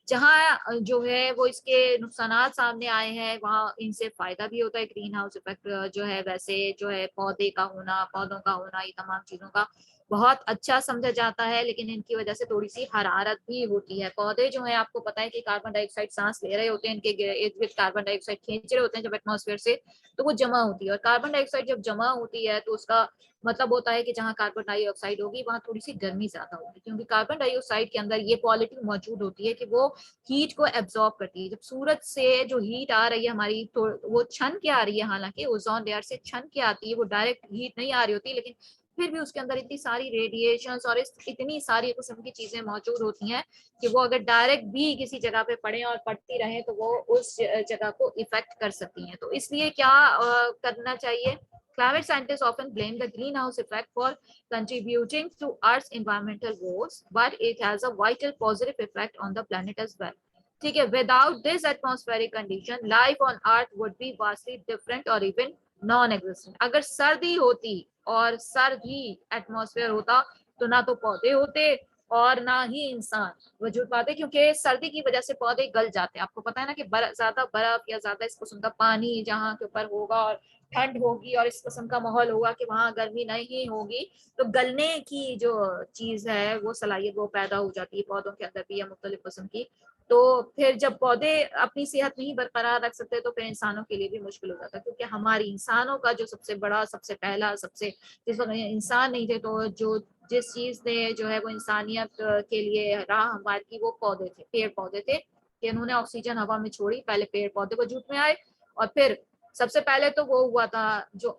जहाँ जो है वो इसके नुकसानात सामने आए हैं, वहाँ इनसे फायदा भी होता है। ग्रीन हाउस इफेक्ट जो है वैसे जो है पौधे का होना, पौधों का होना, ये तमाम चीजों का बहुत अच्छा समझा जाता है, लेकिन इनकी वजह से थोड़ी सी हरारत भी होती है। पौधे जो है आपको पता है कि कार्बन डाइऑक्साइड सांस ले रहे होते हैं, इनके इर्द गिर्द कार्बन डाइऑक्साइड खींच रहे होते हैं जब एटमॉस्फेयर से, तो वो जमा होती है। और कार्बन डाइऑक्साइड जब जमा होती है तो उसका मतलब होता है कि जहाँ कार्बन डाइऑक्साइड होगी वहाँ थोड़ी सी गर्मी ज्यादा होगी, क्योंकि कार्बन डाइऑक्साइड के अंदर ये क्वालिटी मौजूद होती है कि वो हीट को एब्जॉर्ब करती है। जब सूरज से जो हीट आ रही है हमारी, तो वो छन के आ रही है, हालांकि ओजोन लेयर से छन के आती है, वो डायरेक्ट हीट नहीं आ रही होती, लेकिन फिर भी उसके अंदर इतनी सारी रेडिएशंस और इतनी सारी किस्म की चीजें मौजूद होती हैं कि वो अगर डायरेक्ट भी किसी जगह पे पड़े और पड़ती रहे तो वो उस जगह को इफेक्ट कर सकती हैं। तो इसलिए क्या करना चाहिए? Climate scientists often blame the greenhouse effect for contributing to Earth's environmental woes, but it has a vital positive effect on the planet as well। ठीक है, without this atmospheric condition, life on Earth would be vastly different or even non-existent। अगर सर्दी होती और सर्द ही atmosphere होता तो ना तो पौधे होते और ना ही इंसान वजूद पाते, क्योंकि सर्दी की वजह से पौधे गल जाते हैं। आपको पता है ना कि ज्यादा बर्फ या ज्यादा इस किस्म का पानी जहाँ के ऊपर होगा और ठंड होगी और इस किस्म का माहौल होगा कि वहाँ गर्मी नहीं होगी, तो गलने की जो चीज है वो सलाहियत वो पैदा हो जाती है पौधों के अंदर भी या मुख्तलिफ किस्म की। तो फिर जब पौधे अपनी सेहत नहीं बरकरार रख सकते तो फिर इंसानों के लिए भी मुश्किल हो जाता है, क्योंकि हमारी इंसानों का जो सबसे बड़ा, सबसे पहला, सबसे जिस वक्त इंसान नहीं थे तो जो जिस चीज ने जो है वो इंसानियत के लिए राह हमवार की वो पौधे थे, पेड़ पौधे थे, कि उन्होंने ऑक्सीजन हवा में छोड़ी। पहले पेड़ पौधे वजूद में आए और फिर सबसे पहले तो वो हुआ था जो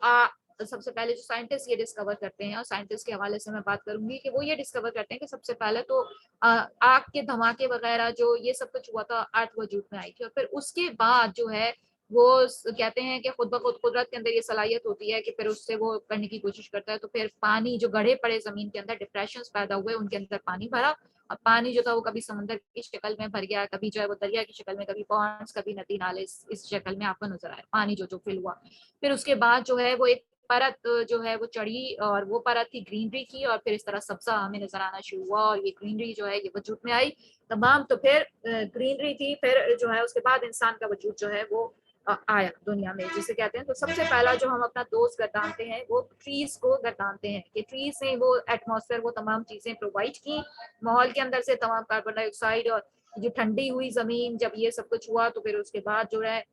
सबसे पहले जो साइंटिस्ट ये डिस्कवर करते हैं, और साइंटिस्ट के हवाले से मैं बात करूंगी कि वो ये डिस्कवर करते हैं कि सबसे पहले तो आग के धमाके वगैरह जो ये सब कुछ हुआ था, अर्थ वजूद में आई थी। और फिर उसके बाद जो है वो कहते हैं कि खुद ब खुद कुदरत के अंदर ये सलाहियत होती है कि फिर उससे वो करने की कोशिश करता है। तो फिर पानी जो गढ़े पड़े जमीन के अंदर, डिप्रेशन पैदा हुए, उनके अंदर पानी भरा, और पानी जो था वो कभी समंदर की शक्ल में भर गया, कभी जो है वो दरिया की शक्ल में, कभी पॉन्ड्स, कभी नदी नाले इस शक्ल में आपको नजर आया पानी जो जो फिल हुआ। फिर उसके बाद जो है वो एक परत जो है वो चढ़ी, और वो परत थी ग्रीनरी की, और फिर इस तरह सब्जा हमें नजर आना शुरू हुआ और ये ग्रीनरी जो है ये वजूद में आई तमाम। तो फिर ग्रीनरी थी, फिर जो है उसके बाद इंसान का वजूद जो है वो आया दुनिया में, जिसे कहते हैं। तो सबसे पहला जो हम अपना दोस्त गर्दानते हैं वो ट्रीज को गर्दानते हैं कि ट्रीज ने वो एटमॉस्फेयर, वो तमाम चीजें प्रोवाइड की माहौल के अंदर से, तमाम कार्बन डाइऑक्साइड और जो ठंडी हुई जमीन, जब ये सब कुछ हुआ तो फिर उसके बाद जो है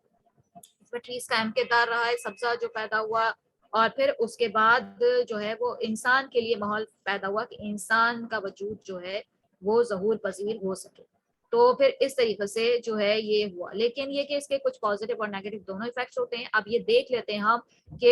इसमें ट्रीज का अहम किरदार रहा है, सब्जा जो पैदा हुआ। और फिर उसके बाद जो है वो इंसान के लिए माहौल पैदा हुआ कि इंसान का वजूद जो है वो ज़हूर पजीर हो सके। तो फिर इस तरीके से जो है ये हुआ। लेकिन ये कि इसके कुछ पॉजिटिव और नेगेटिव दोनों इफेक्ट्स होते हैं। अब ये देख लेते हैं हम कि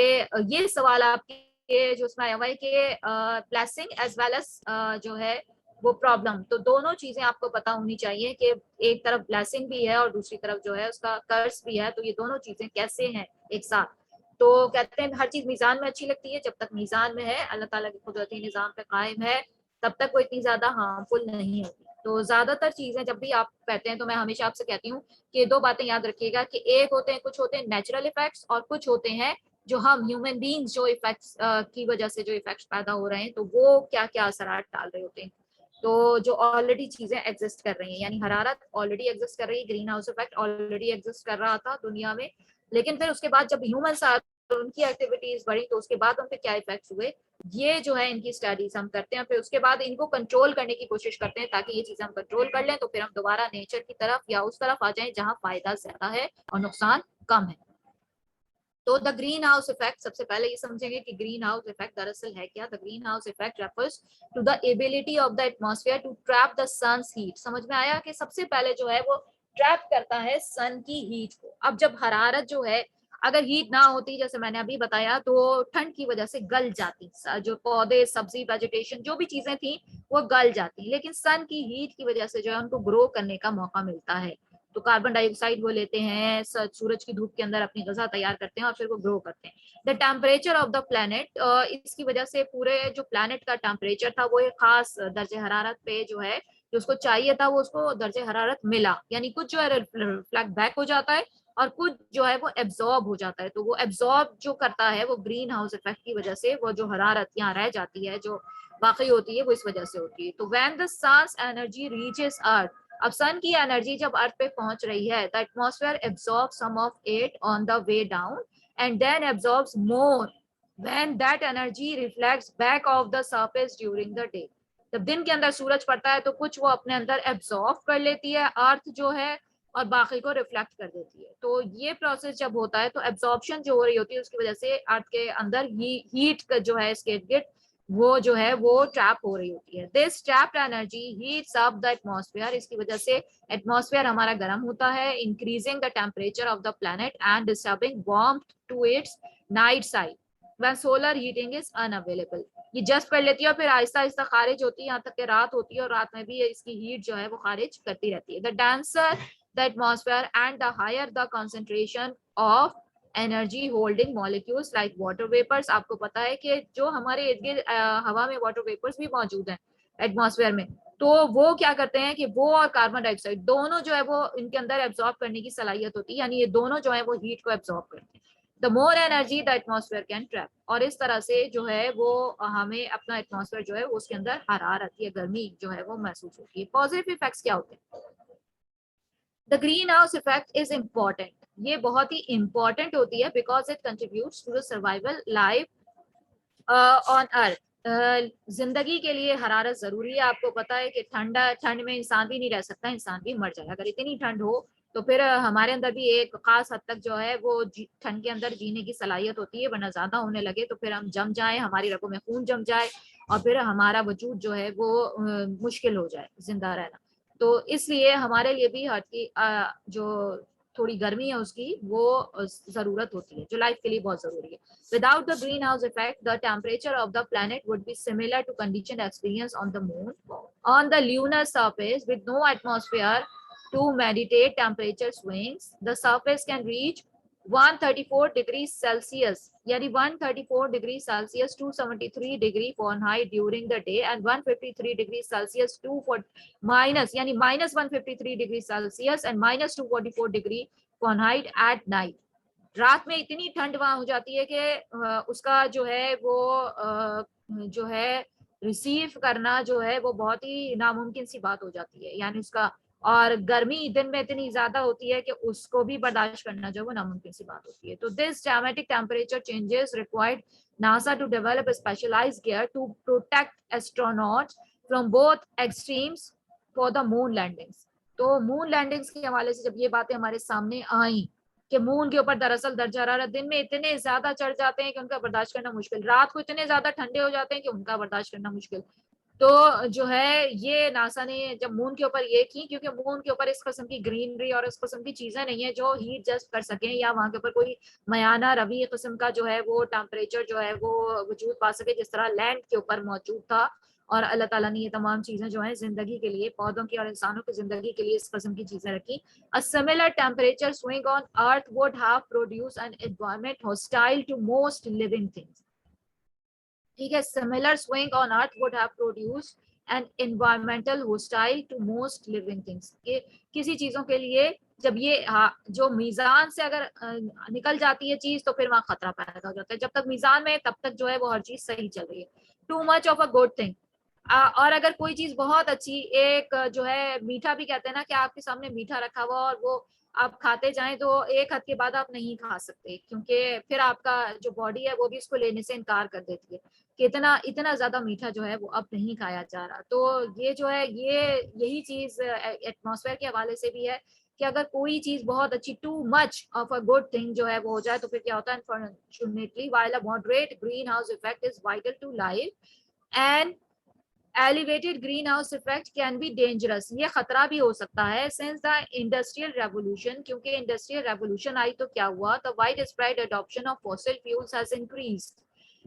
ये सवाल आपके जो उसमें आया हुआ है कि ब्लेसिंग एज वेल एज जो है वो प्रॉब्लम, तो दोनों चीजें आपको पता होनी चाहिए कि एक तरफ ब्लेसिंग भी है और दूसरी तरफ जो है उसका कर्स भी है। तो ये दोनों चीजें कैसे हैं एक साथ? तो कहते हैं हर चीज मीजान में अच्छी लगती है जब तक मीजान में है, अल्लाह ताला के कुदरती निजाम पे कायम है। तब तक वो इतनी ज्यादा हार्मफुल नहीं होती। तो ज्यादातर चीजें जब भी आप कहते हैं तो मैं हमेशा आपसे कहती हूँ कि दो बातें याद रखिएगा कि एक होते हैं, कुछ होते हैं नेचुरल इफेक्ट्स और कुछ होते हैं जो हम ह्यूमन बींग्स जो इफेक्ट्स की वजह से जो इफेक्ट्स पैदा हो रहे हैं, तो वो क्या क्या असरात डाल रहे होते हैं। तो जो ऑलरेडी चीजें एग्जिस्ट कर रही हैं, यानी हरारत ऑलरेडी एग्जिस्ट कर रही है, green house effect already exist कर रहा था दुनिया में, लेकिन फिर उसके बाद जब ह्यूमंस उनकी एक्टिविटीज बढ़ी तो उसके बाद उन पे क्या इफेक्ट्स हुए, ये जो है इनकी स्टडीज हम करते हैं। फिर उसके बाद इनको कंट्रोल करने की कोशिश करते हैं ताकि ये चीजें हम कंट्रोल कर लें, तो फिर हम दोबारा नेचर की तरफ या उस तरफ आ जाएं जहां फायदा ज्यादा है और नुकसान कम है। तो द ग्रीन हाउस इफेक्ट, सबसे पहले ये समझेंगे कि ग्रीन हाउस इफेक्ट दरअसल है क्या। The greenhouse effect refers to the ability of the atmosphere to trap the sun's heat. समझ में आया कि सबसे पहले जो है वो ट्रैप करता है सन की हीट को। अब जब हरारत जो है, अगर हीट ना होती जैसे मैंने अभी बताया तो ठंड की वजह से गल जाती, जो पौधे सब्जी वेजिटेशन जो भी चीजें थी वो गल जाती, लेकिन सन की हीट की वजह से जो है उनको ग्रो करने का मौका मिलता है। तो कार्बन डाइऑक्साइड वो लेते हैं, सूरज की धूप के अंदर अपनी गजा तैयार करते हैं और फिर वो ग्रो करते हैं। The temperature of the planet, इसकी वजह से पूरे जो प्लेनेट का टेम्परेचर था वो एक खास दर्जे हरारत पे जो है, जो उसको चाहिए था वो उसको दर्जे हरारत मिला, यानी कुछ जो है रिफ्लेक्ट बैक हो जाता है और कुछ जो है वो एब्जॉर्ब हो जाता है। तो वो एब्जॉर्ब जो करता है वो ग्रीन हाउस इफेक्ट की वजह से, वो जो हरारत यहाँ रह जाती है जो बाकी होती है वो इस वजह से होती है। तो when the sun's energy reaches earth, अब सन की एनर्जी जब अर्थ पे पहुंच रही है, the atmosphere absorb some of it on the way down and then absorbs more when that energy reflects back off the surface during the day. जब दिन के अंदर सूरज पड़ता है तो कुछ वो अपने अंदर एब्जॉर्ब कर लेती है अर्थ जो है और बाकी को रिफ्लेक्ट कर देती है। तो ये प्रोसेस जब होता है तो एब्जॉर्प्शन जो हो रही होती है उसकी वजह से अर्थ के अंदर हीट का जो है स्केट वो जो है वो ट्रैप हो रही होती है। This trapped energy heats up the atmosphere, इसकी वजह से एटमॉस्फेयर हमारा गर्म होता है, increasing the temperature of the planet and disturbing warmth to its night side when solar heating is unavailable. ये जस्ट कर लेती है और फिर आहिस्ता आहिस्ता खारिज होती है, यहाँ तक कि रात होती है और रात में भी इसकी हीट जो है वो खारिज करती रहती है। The denser the atmosphere and the higher the concentration of energy holding molecules like water vapours. आपको पता है कि जो हमारे इर्द गिर्द हवा में वाटर वेपर्स भी मौजूद हैं एटमॉस्फेयर में, तो वो क्या करते हैं कि वो और कार्बन डाइऑक्साइड दोनों जो है वो इनके अंदर एब्जॉर्ब करने की सलाहियत होती है, यानी ये दोनों जो है वो हीट को एब्जॉर्ब करते हैं। The more energy the atmosphere can trap, और इस तरह से जो है वो हमें अपना एटमॉस्फेयर जो है उसके अंदर हरारत या गर्मी जो है वो महसूस होती है। पॉजिटिव इफेक्ट्स क्या होते हैं? The greenhouse effect is important, ये बहुत ही इंपॉर्टेंट होती है because it contributes to the survival life on Earth. जिंदगी के लिए हरारत जरूरी है। आपको पता है कि ठंड में इंसान भी नहीं रह सकता, इंसान भी मर जाएगा। अगर इतनी ठंड हो तो फिर हमारे अंदर भी एक खास हद तक जो है वो ठंड के अंदर जीने की सलाहियत होती है, वरना ज्यादा होने लगे तो फिर हम जम जाए, हमारी रगों में खून जम जाए और फिर हमारा वजूद जो है वो मुश्किल हो जाए जिंदा रहना। तो इसलिए हमारे लिए भी हर की जो थोड़ी गर्मी है उसकी वो जरूरत होती है, जो लाइफ के लिए बहुत जरूरी है। Without the greenhouse effect, the temperature of the planet would be similar to condition experienced on the moon. On the lunar surface, with no atmosphere to mediate temperature swings, the surface can reach 134 degrees Celsius, यानी 134 degrees Celsius 273 degree Fahrenheit during the day and 153 degrees Celsius 240 minus यानी minus 153 degrees Celsius and minus 244 degree Fahrenheit at night. रात में इतनी ठंड वहां हो जाती है कि उसका जो है वो जो है रिसीव करना जो है वो बहुत ही नामुमकिन सी बात हो जाती है, यानी उसका, और गर्मी दिन में इतनी ज्यादा होती है कि उसको भी बर्दाश्त करना जो है वो नामुमकिन सी बात होती है। तो this dramatic temperature changes required NASA to develop specialised gear to protect astronauts from both extremes for the moon landings. तो मून लैंडिंग्स के हवाले से जब ये बातें हमारे सामने आई कि मून के ऊपर दरअसल दर्जा हरारत दिन में इतने ज्यादा चढ़ जाते हैं कि उनका बर्दाश्त करना मुश्किल, रात को इतने ज्यादा ठंडे हो जाते हैं कि उनका बर्दाश्त करना मुश्किल। तो जो है ये नासा ने जब मून के ऊपर ये की, क्योंकि मून के ऊपर इस किस्म की ग्रीनरी और इस किस्म की चीजें नहीं है जो हीट जस्ट कर सकें, या वहां के ऊपर कोई मयाना रवि किस्म का जो है वो टेम्परेचर जो है वो वजूद पा सके जिस तरह लैंड के ऊपर मौजूद था। और अल्लाह ताला ने ये तमाम चीजें जो है जिंदगी के लिए, पौधों की और इंसानों की जिंदगी के लिए इस किस्म की चीजें रखी। A similar temperature swing on Earth would have produced an environment hostile to most living things. ठीक है, similar swing on Earth would have produced and environmental hostile to most living things. ये किसी चीजों के लिए जब ये जो मीजान से अगर निकल जाती है चीज तो फिर वहां खतरा पैदा हो जाता है। जब तक मीजान में है तब तक जो है वो हर चीज सही चल रही है। Too much of a good thing. और अगर कोई चीज बहुत अच्छी, एक जो है मीठा भी कहते हैं ना कि आपके सामने मीठा रखा हुआ और वो आप खाते जाएं तो एक हद के बाद आप नहीं खा सकते, क्योंकि फिर आपका जो बॉडी है वो भी इसको लेने से इनकार कर देती है कि इतना इतना ज्यादा मीठा जो है वो अब नहीं खाया जा रहा। तो ये जो है ये यही चीज एटमॉस्फेयर के हवाले से भी है कि अगर कोई चीज बहुत अच्छी, too much of a good thing जो है वो हो जाए तो फिर क्या होता है, unfortunately while a moderate greenhouse effect is vital to life and elevated greenhouse effect can be dangerous. ये खतरा भी हो सकता है सिंस द इंडस्ट्रियल रेवोल्यूशन, क्योंकि इंडस्ट्रियल रेवोल्यूशन आई तो क्या हुआ, the widespread adoption of fossil fuels has increased.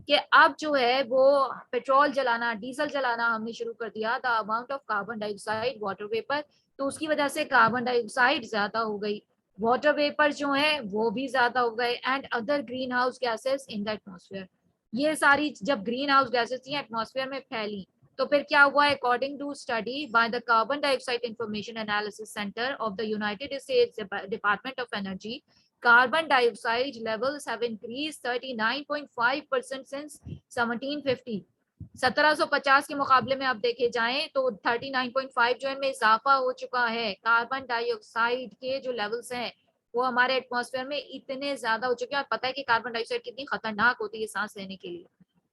कि अब जो है वो पेट्रोल जलाना, डीजल जलाना हमने शुरू कर दिया, the amount of carbon dioxide, water vapour, तो उसकी वजह से कार्बन डाइऑक्साइड ज्यादा हो गई, वाटर वेपर जो है वो भी ज्यादा हो गए, and other greenhouse gases in the atmosphere. ये सारी जब ग्रीन हाउस गैसेस थी एटमोसफेयर में फैली तो फिर क्या हुआ, according to study by the carbon dioxide information analysis centre of the United States department of energy, carbon dioxide levels have increased 39.5% since 1750। 1750 के मुकाबले में आप देखे जाएं तो 39.5 जो इनमें इजाफा हो चुका है। कार्बन डाइऑक्साइड के जो लेवल्स हैं वो हमारे एटमॉस्फेयर में इतने ज्यादा हो चुके हैं। पता है कि कार्बन डाइऑक्साइड कितनी खतरनाक होती है सांस लेने के लिए।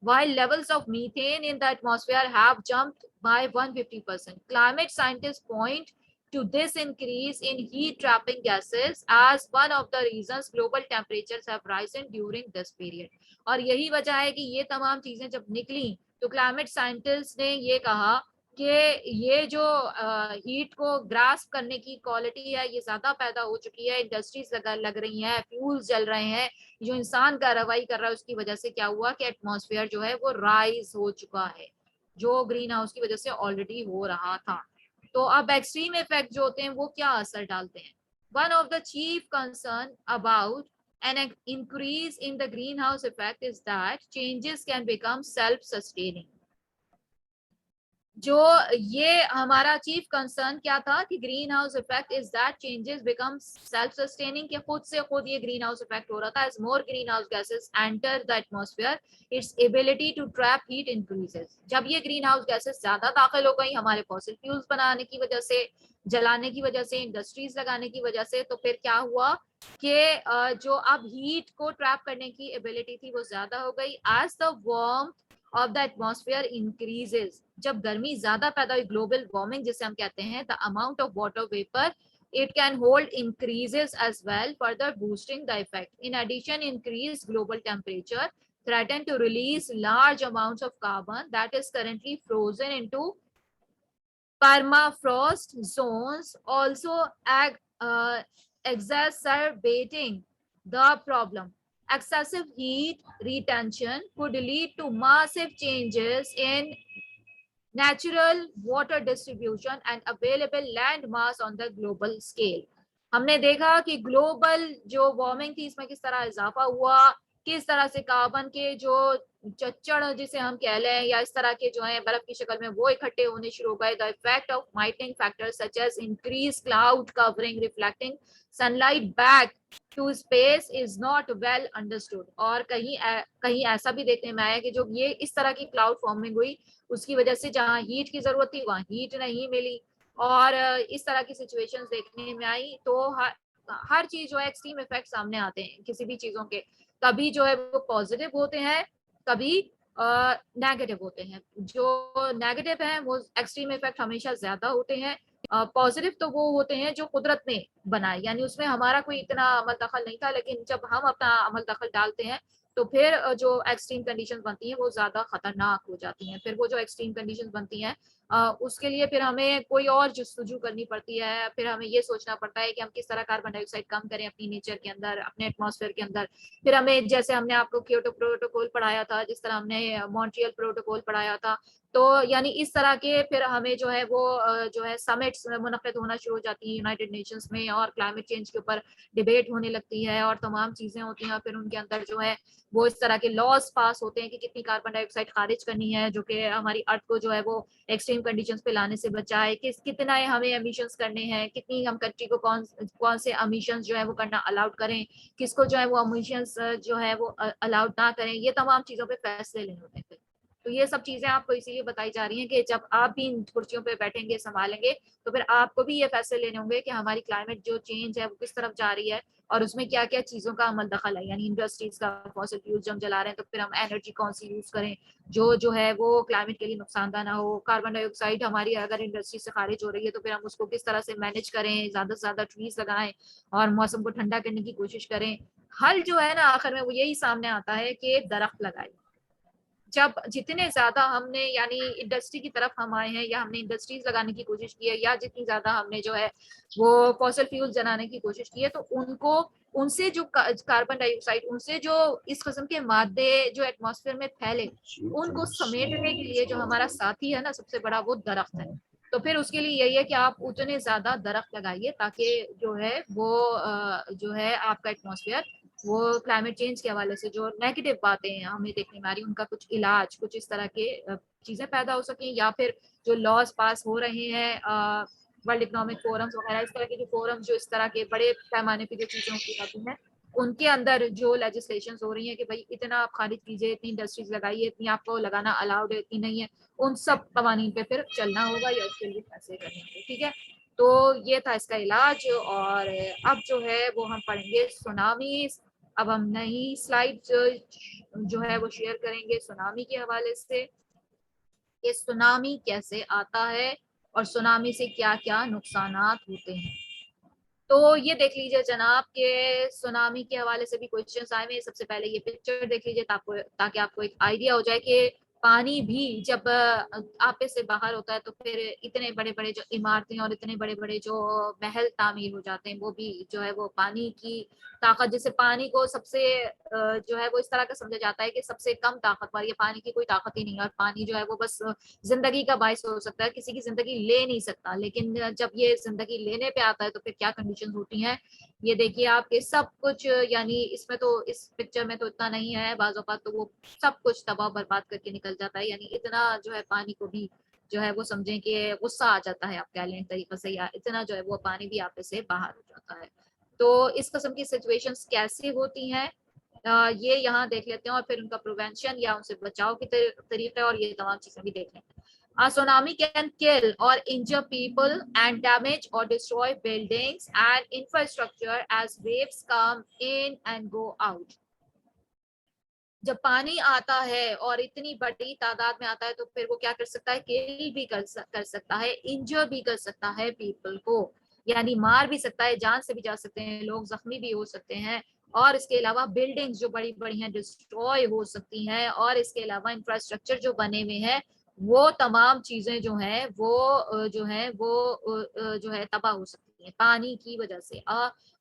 While levels of methane in the atmosphere have jumped by 150%. Climate scientists point to this increase in heat trapping gases as one of the reasons global temperatures have risen during this period। और यही वजह है कि ये तमाम चीजें जब निकली तो क्लाइमेट साइंटिस्ट ने ये कहा कि ये जो हीट को ग्रास्प करने की क्वालिटी है ये ज्यादा पैदा हो चुकी है, इंडस्ट्रीज लग रही हैं, फ्यूल्स जल रहे हैं, जो इंसान कार्रवाई कर रहा है उसकी वजह से क्या हुआ कि एटमॉस्फेयर जो है वो राइज हो चुका है, जो ग्रीन हाउस की वजह से ऑलरेडी हो रहा था। तो अब एक्सट्रीम इफेक्ट जो होते हैं वो क्या असर डालते हैं। One of the chief concern about an increase in the greenhouse effect is that changes can become self-sustaining। जो ये हमारा चीफ कंसर्न क्या था कि green house effect is that changes become self sustaining, कि खुद से खुद ये ग्रीन हाउस इफेक्ट हो रहा था। As more greenhouse gases enter the atmosphere its ability to trap heat increases. जब ये ग्रीन हाउस गैसेस ज्यादा दाखिल हो गई हमारे फॉसिल फ्यूल्स बनाने की वजह से, जलाने की वजह से, इंडस्ट्रीज लगाने की वजह से, तो फिर क्या हुआ कि जो अब हीट को ट्रैप करने की एबिलिटी थी वो ज्यादा हो गई। As the warm of the atmosphere increases, जब गर्मी ज्यादा पैदा हुई, ग्लोबल वार्मिंग जिसे हम कहते हैं, the amount of water vapour it can hold increases as well, further boosting the effect. In addition, increased global temperature threaten to release large amounts of carbon that is currently frozen into permafrost zones, also exacerbating the problem. Excessive heat retention could lead to massive changes in natural water distribution and available land mass on the global scale। हमने देखा कि global जो warming थी इसमें किस तरह इजाफा हुआ, किस तरह से कार्बन के जो चच्चड़ जिसे हम कह लें या इस तरह के जो है बर्फ की शक्ल में वो इकट्ठे होने शुरू हो गए। The effect of mitigating factors such as increase cloud covering reflecting sunlight back to space is not well understood. और कहीं ऐसा भी देखने में आया कि जो ये इस तरह की क्लाउड फॉर्मिंग हुई उसकी वजह से जहाँ हीट की जरूरत थी वहाँ हीट नहीं मिली, और इस तरह की सिचुएशंस देखने में आई। तो हर चीज जो है एक्सट्रीम इफेक्ट सामने आते हैं किसी भी चीजों के, कभी जो है वो पॉजिटिव होते हैं, कभी नेगेटिव होते हैं। जो नेगेटिव हैं वो एक्सट्रीम इफेक्ट हमेशा ज्यादा होते हैं, पॉजिटिव तो वो होते हैं जो कुदरत ने बनाए, यानी उसमें हमारा कोई इतना अमल दखल नहीं था, लेकिन जब हम अपना अमल दखल डालते हैं तो फिर जो एक्सट्रीम कंडीशंस बनती हैं वो ज्यादा खतरनाक हो जाती हैं। फिर वो जो एक्सट्रीम कंडीशंस बनती हैं उसके लिए फिर हमें कोई और जस्तजू करनी पड़ती है, फिर हमें ये सोचना पड़ता है कि हम किस तरह कार्बन डाइऑक्साइड कम करें अपनी नेचर के अंदर, अपने एटमॉस्फेयर के अंदर। फिर हमें, जैसे हमने आपको क्योटो प्रोटोकॉल पढ़ाया था, जिस तरह हमने मॉन्ट्रियल प्रोटोकॉल पढ़ाया था, तो यानी इस तरह के फिर हमें जो है वो जो है समिट्स मुनक़िद होना शुरू हो जाती है यूनाइटेड नेशंस में, और क्लाइमेट चेंज के ऊपर डिबेट होने लगती है और तमाम चीजें होती हैं। फिर उनके अंदर जो है वो इस तरह के लॉज पास होते हैं कि कितनी कार्बन डाइऑक्साइड खारिज करनी है, जो कि हमारी अर्थ को जो है वो एक्सट्रीम एक्सट्रीम कंडीशंस पे लाने से बचाए, कितना हमें एमिशंस करने हैं, कितनी हम कंट्री को कौन से एमिशंस जो है वो करना अलाउड करें, किसको जो है वो एमिशंस जो है वो अलाउड ना करें, ये तमाम चीजों पे फैसले लेने होते हैं। तो ये सब चीजें आपको इसीलिए बताई जा रही हैं कि जब आप भी इन कुर्सियों पे बैठेंगे, संभालेंगे, तो फिर आपको भी ये फैसले लेने होंगे कि हमारी क्लाइमेट जो चेंज है वो किस तरफ जा रही है और उसमें क्या क्या चीजों का अमल दखल है। यानी इंडस्ट्रीज का फॉसिल फ्यूल्स जो हम जला रहे हैं, तो फिर हम एनर्जी कौन सी यूज करें जो है वो क्लाइमेट के लिए नुकसानदायक ना हो। कार्बन डाइऑक्साइड हमारी अगर इंडस्ट्री से खारिज हो रही है, तो फिर हम उसको किस तरह से मैनेज करें, ज्यादा से ज्यादा ट्रीज लगाएं और मौसम को ठंडा करने की कोशिश करें। हल जो है ना आखिर में वो यही सामने आता है कि दरख्त लगाए। जब जितने ज्यादा हमने यानी इंडस्ट्री की तरफ हम आए हैं या हमने इंडस्ट्रीज लगाने की कोशिश की है या जितनी ज्यादा हमने जो है वो फॉसिल फ्यूल जलाने की कोशिश की है, तो उनको उनसे जो कार्बन डाइऑक्साइड, उनसे जो इस किस्म के मादे जो एटमॉस्फेयर में फैले, उनको समेटने के लिए जो हमारा साथी है ना सबसे बड़ा, वो दरख्त है। तो फिर उसके लिए यही है कि आप उतने ज्यादा दरख्त लगाइए ताकि जो है वो जो है आपका एटमॉस्फेयर वो क्लाइमेट चेंज के हवाले से जो नेगेटिव बातें हैं हमें देखने में आ रही, उनका कुछ इलाज, कुछ इस तरह के चीजें पैदा हो सकें, या फिर जो लॉज पास हो रहे हैं वर्ल्ड इकोनॉमिक फोरम्स वगैरह, इस तरह के जो फोरम्स जो इस तरह के बड़े पैमाने पे जो चीजें होती जाती हैं, उनके अंदर जो लेजिस्लेशन हो रही है कि भाई इतना आप खारिज कीजिए, इतनी इंडस्ट्रीज लगाइए, इतनी आपको लगाना अलाउड है, इतनी नहीं है, उन सब कवानीन पे फिर चलना होगा या उसके लिए फैसले करने होंगे। ठीक है, तो ये था इसका इलाज। और अब जो है वो हम पढ़ेंगे सुनामी। अब हम नई स्लाइड जो है वो शेयर करेंगे सुनामी के हवाले से, कि सुनामी कैसे आता है और सुनामी से क्या क्या नुकसानात होते हैं। तो ये देख लीजिए जनाब के सुनामी के हवाले से भी क्वेश्चंस आए हुए। सबसे पहले ये पिक्चर देख लीजिए ताकि आपको एक आइडिया हो जाए कि पानी भी जब आपे से बाहर होता है, तो फिर इतने बड़े बड़े जो इमारतें और इतने बड़े बड़े जो महल तामीर हो जाते हैं, वो भी जो है वो पानी की ताकत, जैसे पानी को सबसे जो है वो इस तरह का समझा जाता है कि सबसे कम ताकतवर, ये पानी की कोई ताकत ही नहीं है और पानी जो है वो बस जिंदगी का बायस हो सकता है, किसी की जिंदगी ले नहीं सकता। लेकिन जब ये जिंदगी लेने पे आता है तो फिर क्या कंडीशंस होती हैं, ये देखिए आपके सब कुछ। यानी इसमें तो इस पिक्चर में तो इतना नहीं है, बाज़ औक़ात तो वो सब कुछ तबाह बर्बाद करके निकल जाता है। यानी इतना जो है पानी को भी जो है वो समझें कि गुस्सा आ जाता है, आप कह लें तरीके से, या इतना जो है वो पानी भी आप से बाहर हो जाता है। तो इस किस्म की सिचुएशंस कैसे होती हैं, ये यहाँ देख लेते हैं और फिर उनका प्रिवेंशन या उनसे बचाव के तरीके और ये तमाम चीजें भी देख लेते हैं। A tsunami can kill or injure people and damage or destroy buildings and infrastructure as waves come in and go out. जब पानी आता है और इतनी बड़ी तादाद में आता है, तो फिर वो क्या कर सकता है, किल भी कर सकता है, इंजर भी कर सकता है पीपल को, यानी मार भी सकता है, जान से भी जा सकते हैं लोग, जख्मी भी हो सकते हैं। और इसके अलावा बिल्डिंग्स जो बड़ी बड़ी हैं डिस्ट्रॉय हो सकती हैं, और इसके अलावा इंफ्रास्ट्रक्चर जो बने हुए हैं वो तमाम चीजें जो हैं वो जो है वो जो है तबाह हो सकती हैं पानी की वजह से।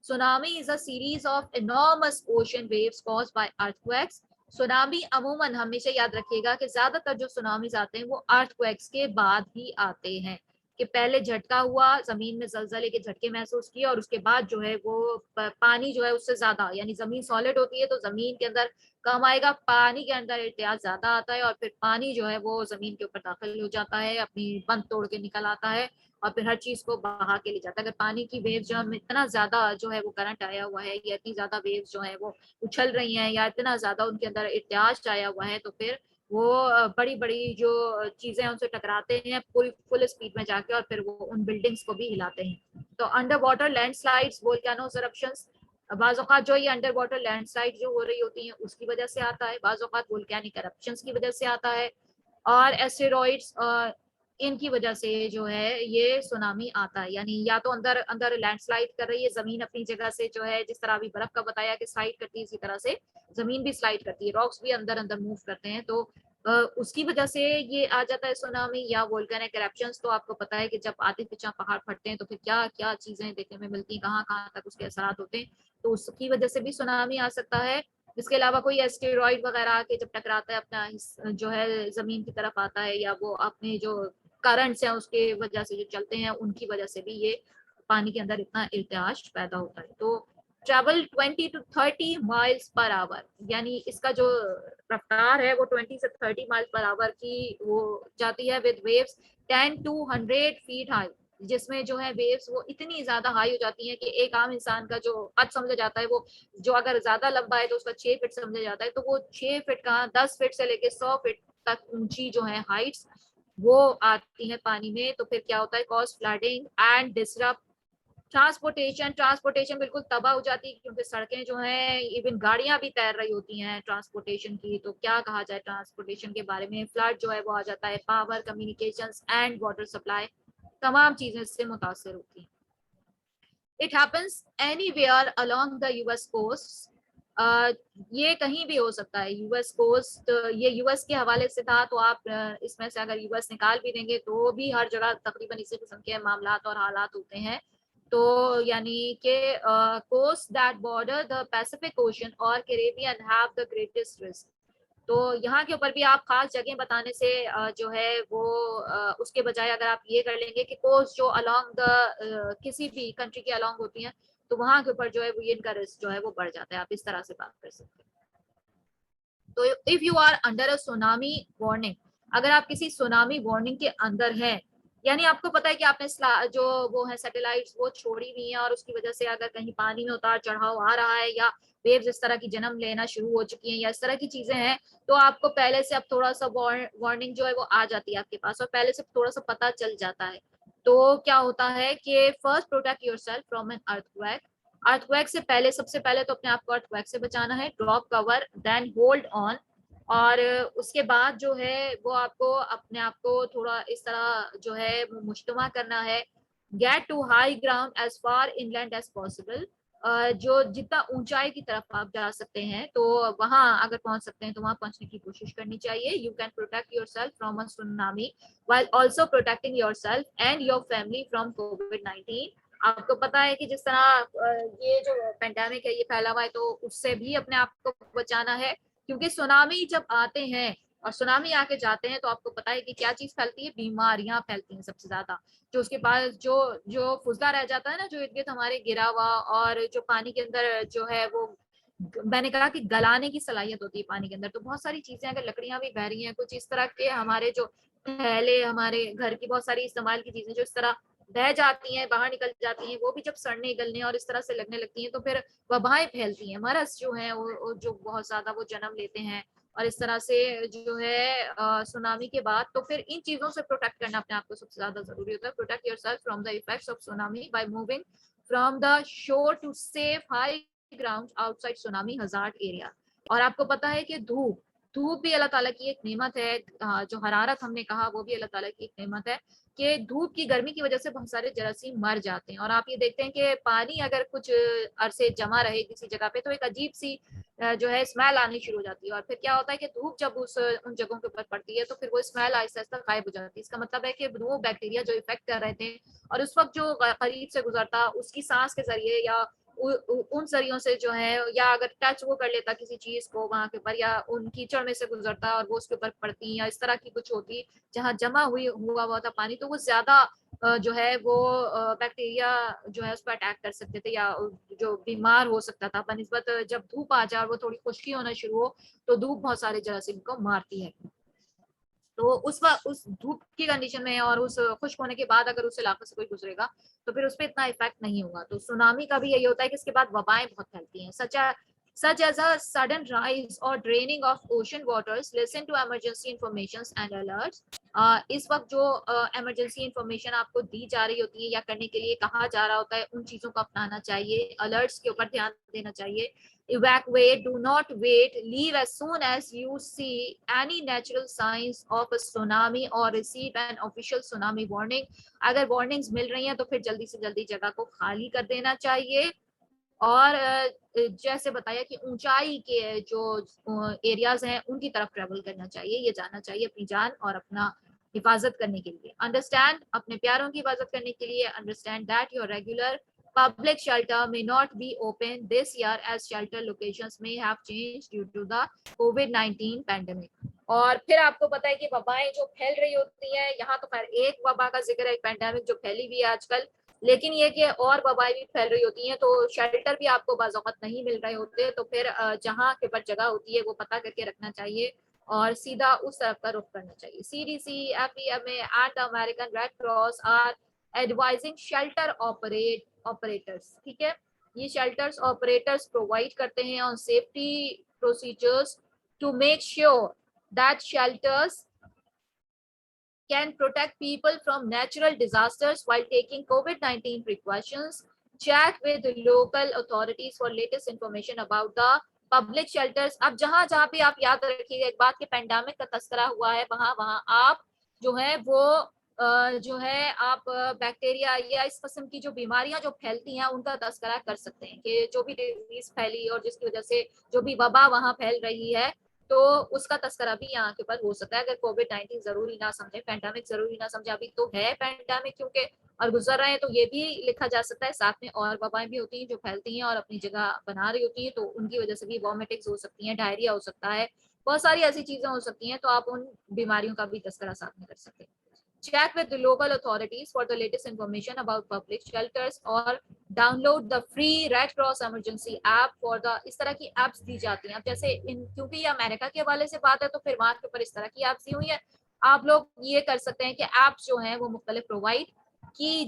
Tsunami is a series of enormous ocean waves caused by earthquakes. Tsunami अमूमन हमेशा याद रखिएगा कि ज्यादातर जो सुनामीज आते हैं वो अर्थक्वेक्स के बाद ही आते हैं, कि पहले झटका हुआ, जमीन में जलजले के झटके महसूस किए और उसके बाद जो है वो पानी जो है उससे ज्यादा, यानी जमीन सॉलिड होती है तो जमीन के अंदर कम आएगा, पानी के अंदर इर्तियाज ज्यादा आता है और फिर पानी जो है वो जमीन के ऊपर दाखिल हो जाता है, अपनी बंद तोड़ के निकल आता है और फिर हर चीज को बहा के ले जाता है। अगर पानी की वेव जो हम इतना ज्यादा जो है वो करंट आया हुआ है या इतनी ज्यादा वेव्स जो है वो उछल रही हैं या इतना ज्यादा उनके अंदर इर्तियाज आया हुआ है, तो फिर वो बड़ी बड़ी जो चीजें हैं उनसे टकराते हैं पूरी फुल स्पीड में जाके और फिर वो उन बिल्डिंग्स को भी हिलाते हैं। तो under water landslides, volcanoes, eruptions, बाज़ औक़ात जो ये अंडर वाटर लैंडस्लाइड जो हो रही होती हैं उसकी वजह से आता है, बाज़ औक़ात वोल्केनिक इरप्शंस की वजह से आता है, और एस्टेरॉइड्स इनकी वजह से जो है ये सुनामी आता है। यानी या तो अंदर अंदर लैंडस्लाइड कर रही है जमीन अपनी जगह से, जो है जिस तरह अभी बर्फ का बताया कि स्लाइड करती है, इसी तरह से जमीन भी स्लाइड करती है, रॉक्स भी अंदर अंदर मूव करते हैं, तो उसकी वजह से ये आ जाता है सुनामी या वोल्केनिक इरप्शंस। तो आपको पता है कि जब आतिश फशा पहाड़ फटते हैं तो फिर क्या क्या चीजें देखने में मिलती हैं, कहाँ कहाँ तक उसके असरात होते हैं, तो उसकी वजह से भी सुनामी आ सकता है। इसके अलावा कोई एस्टेरॉइड वगैरह आके जब टकराता है अपना जो है जमीन की तरफ आता है, या वो अपने जो करंट्स हैं उसके वजह से जो चलते हैं उनकी वजह से भी ये पानी के अंदर इतना इर्तियाज पैदा होता है। तो travel 20 to 30 miles per hour, यानी इसका जो रफ्तार है वो 20 से 30 माइल्स पर आवर की वो जाती है with waves 10 to 100 feet high, जिसमें जो है वेव्स वो इतनी ज्यादा हाई हो जाती हैं कि एक आम इंसान का जो कद समझा जाता है वो, जो अगर ज्यादा लंबा है तो उसका 6 फीट समझा जाता है, तो वो 6 फीट का 10 फीट से लेके 100 फीट तक ऊंची जो है हाइट्स वो आती है पानी में। तो फिर क्या होता है, cause flooding and disrupt transportation बिल्कुल तबाह हो जाती है, क्योंकि सड़कें जो हैं, इवन गाड़ियां भी तैर रही होती हैं ट्रांसपोर्टेशन की। तो क्या कहा जाए ट्रांसपोर्टेशन के बारे में, फ्लड जो है वो आ जाता है, power, communications and water supply, तमाम चीजें इससे मुतासर होती हैं। It happens anywhere along the US coast, ये कहीं भी हो सकता है। यूएस कोस्ट, ये यूएस के हवाले से था, तो आप इसमें से अगर यूएस निकाल भी देंगे तो भी हर जगह तकरीबन इसी किस्म के मामलात और हालात होते हैं। तो यानी कि coast that border the Pacific Ocean और Caribbean have the greatest risk. तो यहाँ के ऊपर भी आप खास जगह बताने से जो है वो उसके बजाय अगर आप ये कर लेंगे कि कोस्ट जो अलोंग द किसी भी कंट्री के अलोंग होती हैं, तो वहां के ऊपर जो है वो इनका रिस्क जो है वो बढ़ जाता है। आप इस तरह से बात कर सकते हैं। तो if you are under a tsunami warning, अगर आप किसी सुनामी वार्निंग के अंदर हैं, यानी आपको पता है कि आपने जो वो है सैटेलाइट्स वो छोड़ी हुई हैं और उसकी वजह से अगर कहीं पानी में उतार चढ़ाव आ रहा है या वेव्स इस तरह की जन्म लेना शुरू हो चुकी हैं या इस तरह की चीजें हैं, तो आपको पहले से अब थोड़ा सा वार्निंग जो है वो आ जाती है आपके पास और पहले से थोड़ा सा पता चल जाता है। तो क्या होता है कि first protect yourself from an earthquake, earthquake से पहले, सबसे पहले तो अपने आप को अर्थक्वेक से बचाना है, drop cover then hold on. और उसके बाद जो है वो आपको अपने आप को थोड़ा इस तरह जो है मुश्तमा करना है, get to high ground as far inland as possible, जो जितना ऊंचाई की तरफ आप जा सकते हैं तो वहां अगर पहुंच सकते हैं तो वहां पहुंचने की कोशिश करनी चाहिए। You can protect your self from a tsunami while also protecting yourself and your family from COVID-19। आपको पता है कि जिस तरह ये जो पेंडेमिक है ये फैला हुआ है, तो उससे भी अपने आप को बचाना है, क्योंकि सुनामी जब आते हैं और सुनामी आके जाते हैं तो आपको पता है कि क्या चीज फैलती है, बीमारियां फैलती हैं सबसे ज्यादा। जो उसके पास जो जो फुसदा रह जाता है ना, जो इर्द गिर्द हमारे गिरा हुआ और जो पानी के अंदर जो है वो, मैंने कहा कि गलाने की सलाहियत होती है पानी के अंदर, तो बहुत सारी चीजें, अगर लकड़ियां भी बह रही हैं, कुछ इस तरह के हमारे जो थैले, हमारे घर की बहुत सारी इस्तेमाल की चीजें जो इस तरह बह जाती हैं, बाहर निकल जाती हैं, वो भी जब सड़ने गलने और इस तरह से लगने लगती हैं तो फिर वबाएं फैलती हैं, मरज जो है वो जो बहुत ज्यादा वो जन्म लेते हैं। और इस तरह से जो है सुनामी के बाद तो फिर इन चीजों से प्रोटेक्ट करना अपने आप को सबसे ज्यादा जरूरी होता है। Protect yourself from the effects of tsunami by moving from the shore to safe high ground outside tsunami hazard area. और आपको पता है कि धूप, धूप भी अल्लाह ताला की एक नेमत है, जो हरारत हमने कहा वो भी अल्लाह ताला की एक नेमत है, कि धूप की गर्मी की वजह से बहुत सारे जरासीम मर जाते हैं। और आप ये देखते हैं कि पानी अगर कुछ अरसे जमा रहे किसी जगह पे तो एक अजीब सी जो है स्मेल आनी शुरू हो जाती है, और फिर क्या होता है कि धूप जब उन जगहों के ऊपर पड़ती है तो फिर वो स्मेल आहिस्ता आहिस्ता गायब हो जाती है। इसका मतलब है कि वो बैक्टीरिया जो इफेक्ट कर रहे थे और उस वक्त जो करीब से गुजरता उसकी सांस के जरिए या उन जरियों से जो है, या अगर टच वो कर लेता किसी चीज को वहां के ऊपर, या उन कीचड़ में से गुजरता और वो उसके ऊपर पड़ती, या इस तरह की कुछ होती जहां जमा हुआ था पानी, तो वो ज्यादा जो है वो बैक्टीरिया जो है उस पर अटैक कर सकते थे या जो बीमार हो सकता था बनिस्बत जब धूप आ जाए और वो थोड़ी खुश्की होना शुरू हो, तो धूप बहुत सारे जरासीम को मारती है। तो उस वक्त उस धूप की कंडीशन में और उस खुश्क होने के बाद अगर उस इलाके से कोई गुजरेगा तो फिर उस पर इतना इफेक्ट नहीं होगा। तो सुनामी का भी यही होता है कि इसके बाद वबाएं बहुत फैलती हैं, such as a sudden rise or draining of ocean waters. Listen to emergency informations and alerts। इस वक्त जो emergency information आपको दी जा रही होती है या करने के लिए कहा जा रहा होता है, उन चीजों को अपनाना चाहिए, अलर्ट्स के ऊपर ध्यान देना चाहिए। Evacuate, do not wait, leave as soon as you see any natural signs of a tsunami or receive an official tsunami warning। अगर वार्निंग्स मिल रही हैं तो फिर जल्दी से जल्दी जगह को खाली कर देना चाहिए। और जैसे बताया कि ऊंचाई के जो एरियाज हैं उनकी तरफ ट्रेवल करना चाहिए, ये जाना चाहिए अपनी जान और अपना हिफाजत करने के लिए। अंडरस्टैंड, अपने प्यारों की हिफाजत करने के लिए understand that your regular public shelter may not be open this year as shelter locations may have changed due to the COVID-19 pandemic। और फिर आपको पता है कि वबाएं जो फैल रही होती हैं, यहाँ तो खैर एक वबा का जिक्र है, एक पैंडेमिक जो फैली हुई है आजकल, लेकिन ये कि और वबाएं भी फैल रही होती हैं, तो शेल्टर भी आपको बाज़ औक़ात नहीं मिल रहे होते, तो फिर जहाँ के ऊपर जगह होती है वो पता करके रखना चाहिए और सीधा उस तरफ का रुख करना चाहिए। CDC, FEMA and American red cross are advising shelter operators, ठीक है, ये शेल्टर्स ऑपरेटर्स प्रोवाइड करते हैं on safety procedures to make sure that shelters can protect people from natural disasters while taking COVID-19 precautions. Check with local authorities for latest information about the public shelters. अब जहां जहां भी आप याद रखिएगा एक बात कि पेंडेमिक का तस्करा हुआ है, वहां वहां आप जो है वो जो है आप बैक्टीरिया या इस किस्म की जो बीमारियां जो फैलती हैं उनका तस्करा कर सकते हैं कि जो भी डिजीज फैली और जिसकी वजह से जो भी वबा वहां फैल रही है, तो उसका तस्करा भी यहाँ के ऊपर हो सकता है। अगर कोविड-19 जरूरी ना समझे, पैंडेमिक जरूरी ना समझे, अभी तो है पैंडेमिक क्योंकि और गुजर रहे हैं, तो ये भी लिखा जा सकता है। साथ में और वबाएं भी होती हैं जो फैलती हैं और अपनी जगह बना रही होती हैं, तो उनकी वजह से भी वॉमिटिंग्स हो सकती हैं, डायरिया हो सकता है, बहुत सारी ऐसी चीजें हो सकती हैं, तो आप उन बीमारियों का भी तस्करा साथ में कर सकते हैं। Check with the local authorities for the latest information about public shelters और download the free red cross emergency app for the, इस तरह की एप्स दी जाती हैं। अब जैसे इन क्योंकि ये अमेरिका के हवाले से बात है तो फिर वहां के ऊपर इस तरह की एप्स दी हुई है। आप लोग ये कर सकते हैं कि एप्स जो हैं वो मुख्तलिफ प्रोवाइड की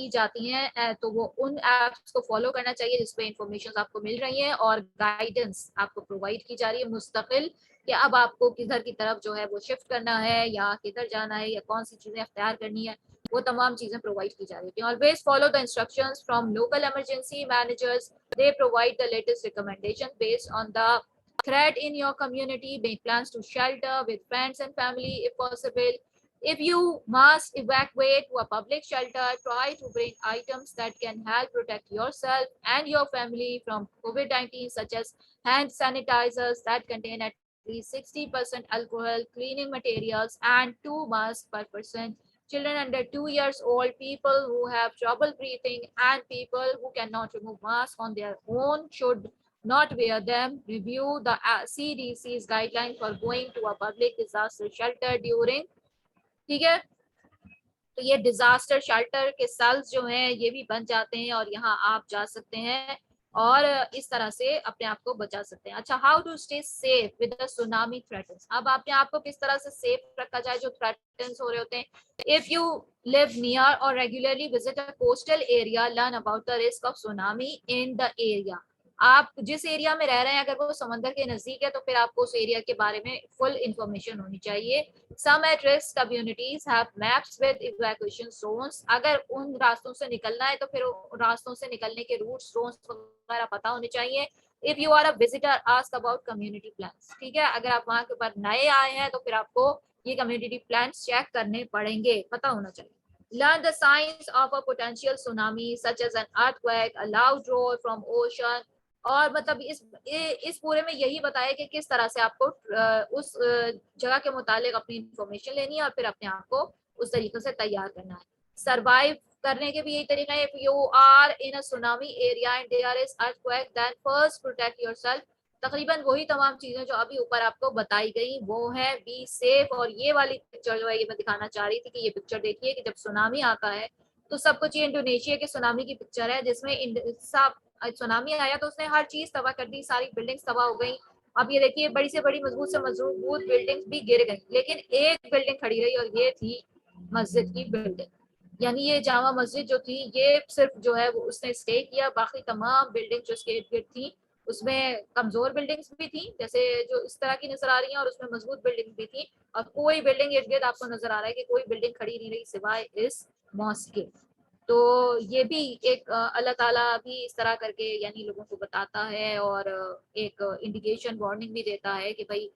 जाती हैं, तो वो उन एप्स को फॉलो करना चाहिए जिसपे इंफॉर्मेशन आपको मिल रही है और गाइडेंस आपको प्रोवाइड की जा रही है मुस्तकिल कि अब आपको किधर की तरफ जो है वो शिफ्ट करना है या किधर जाना है या कौन सी चीजें अख्तियार करनी है, वो तमाम चीजें प्रोवाइड की जा रही है। Always follow the instructions from local emergency managers, they provide the latest recommendation based on the threat in your community. Make plans to shelter with friends and family if possible. If you must evacuate to a public shelter, try to bring items that can help protect yourself and your family from COVID-19, such as hand sanitizers that contain at least 60% alcohol, cleaning materials, and 2 masks per person. Children under 2 years old, people who have trouble breathing, and people who cannot remove masks on their own should not wear them. Review the CDC's guideline for going to a public disaster shelter during, ठीक है, तो ये disaster shelter के sales जो हैं ये भी बन जाते हैं और यहाँ आप जा सकते हैं और इस तरह से अपने आप को बचा सकते हैं। अच्छा, how to stay safe with the tsunami threatens, अब अपने आप को किस तरह से सेफ रखा जाए जो थ्रेटन्स हो रहे होते हैं। इफ यू लिव नियर और regularly visit a coastal area, learn about the risk of tsunami in the area. आप जिस एरिया में रह रहे हैं अगर वो समंदर के नजदीक है तो फिर आपको उस एरिया के बारे में फुल इंफॉर्मेशन होनी चाहिए। Some at risk communities have maps with evacuation zones. अगर उन रास्तों से निकलना है तो फिर उन रास्तों से निकलने के रूट जोन्स वगैरह पता होने चाहिए। If you are a visitor, ask about community plans. ठीक है, अगर आप वहां के ऊपर नए आए हैं तो फिर आपको ये कम्युनिटी प्लान्स चेक करने पड़ेंगे, पता होना चाहिए। Learn the signs of a potential tsunami such as an earthquake, a loud roar from ocean, और मतलब इस पूरे में यही बताया कि किस तरह से आपको उस जगह के मुतालिक अपनी इंफॉर्मेशन लेनी है और फिर अपने आप को उस तरीके से तैयार करना है। सरवाइव करने के भी यही तरीका है। If you are in a tsunami area and there is earthquake, then first protect yourself. तकरीबन वही तमाम चीजें जो अभी ऊपर आपको बताई गई वो है, बी सेफ। और ये वाली पिक्चर जो है ये मैं दिखाना चाह रही थी कि ये पिक्चर देखिए कि जब सुनामी आता है तो सब कुछ, ये इंडोनेशिया के सुनामी की पिक्चर है जिसमें सब सुनामी आया तो उसने हर चीज तबाह कर दी, सारी बिल्डिंग्स तबाह हो गई। अब ये देखिए बड़ी से बड़ी मजबूत से मजबूत बिल्डिंग्स भी गिर गई, लेकिन एक बिल्डिंग खड़ी रही और ये थी मस्जिद की बिल्डिंग। यानी ये जामा मस्जिद जो थी ये सिर्फ जो है वो उसने स्टे किया, बाकी तमाम बिल्डिंग जो इसके इर्द गिर्द थी उसमें कमजोर बिल्डिंग्स भी थी जैसे जो इस तरह की नजर आ रही हैं और उसमें मजबूत बिल्डिंग भी थी, और कोई बिल्डिंग इर्द गिर्द आपको नजर आ रहा है कि कोई बिल्डिंग खड़ी नहीं रही सिवाय इस मॉस्क के। तो ये भी एक अल्लाह ताला भी इस तरह करके यानी लोगों को बताता है और एक इंडिकेशन वार्निंग भी देता है कि भाई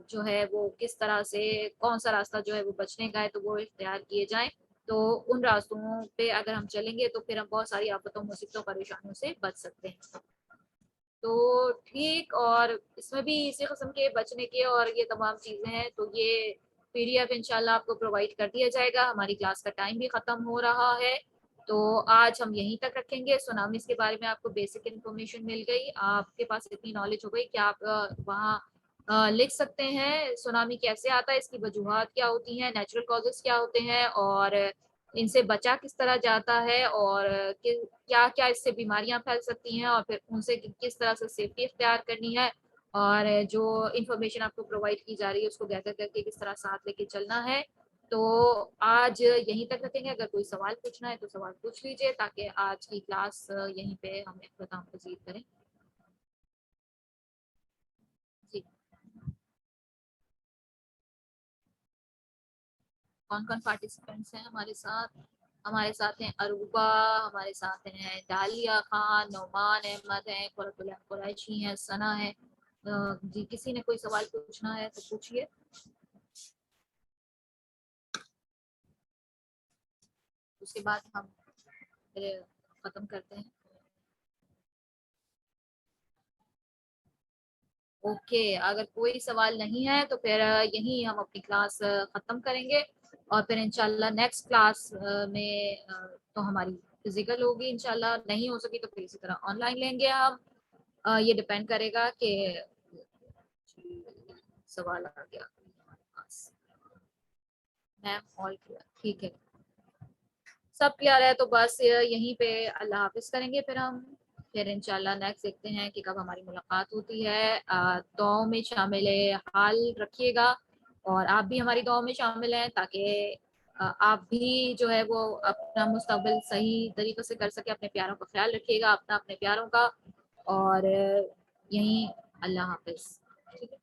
जो है वो किस तरह से कौन सा रास्ता जो है वो बचने का है तो वो इख्तियार किए जाएं। तो उन रास्तों पे अगर हम चलेंगे तो फिर हम बहुत सारी आफतों मुसीबतों परेशानियों से बच सकते हैं। तो ठीक, और इसमें भी इसी किस्म के बचने के और ये तमाम चीज़ें हैं, तो ये पीडीएफ इंशाल्लाह आपको प्रोवाइड कर दिया जाएगा। हमारी क्लास का टाइम भी ख़त्म हो रहा है, तो आज हम यहीं तक रखेंगे। सुनामीज़ के बारे में आपको बेसिक इन्फॉर्मेशन मिल गई, आपके पास इतनी नॉलेज हो गई कि आप वहाँ लिख सकते हैं सुनामी कैसे आता है, इसकी वजूहात क्या होती हैं, नेचुरल कॉजेज़ क्या होते हैं और इनसे बचा किस तरह जाता है और क्या क्या इससे बीमारियां फैल सकती हैं और फिर उनसे किस तरह से सेफ्टी इख्तियार करनी है और जो इंफॉर्मेशन आपको प्रोवाइड की जा रही है उसको गैदर करके किस तरह साथ लेके चलना है। तो आज यहीं तक रखेंगे, अगर कोई सवाल पूछना है तो सवाल पूछ लीजिए ताकि आज की क्लास यहीं पे हम इख्तिताम पजीर करें। जी, कौन कौन पार्टिसिपेंट्स हैं हमारे साथ? हमारे साथ हैं अरूबा, हमारे साथ हैं डालिया खान, नौमान अहमद हैं, कुरैशी हैं, सना है। जी, किसी ने कोई सवाल पूछना है तो पूछिए। उसके बाद हम फिर खत्म करते हैं। ओके, अगर कोई सवाल नहीं है तो फिर यहीं हम अपनी क्लास खत्म करेंगे और फिर इंशाल्लाह नेक्स्ट क्लास में तो हमारी फिजिकल होगी, इंशाल्लाह नहीं हो सकी तो फिर इसी तरह ऑनलाइन लेंगे हम। ये डिपेंड करेगा कि सवाल आ गया मैम। ऑल क्लियर, ठीक है, सब क्लियर है तो बस यहीं पे अल्लाह हाफिज करेंगे फिर हम। फिर इंशाल्लाह नेक्स्ट देखते हैं कि कब हमारी मुलाकात होती है। दुआओं में शामिल हाल रखिएगा और आप भी हमारी दुआओं में शामिल हैं ताकि आप भी जो है वो अपना मुस्तकबिल सही तरीके से कर सके। अपने प्यारों का ख्याल रखिएगा, अपना अपने प्यारों का। और यहीं अल्लाह हाफिज। ठीक है।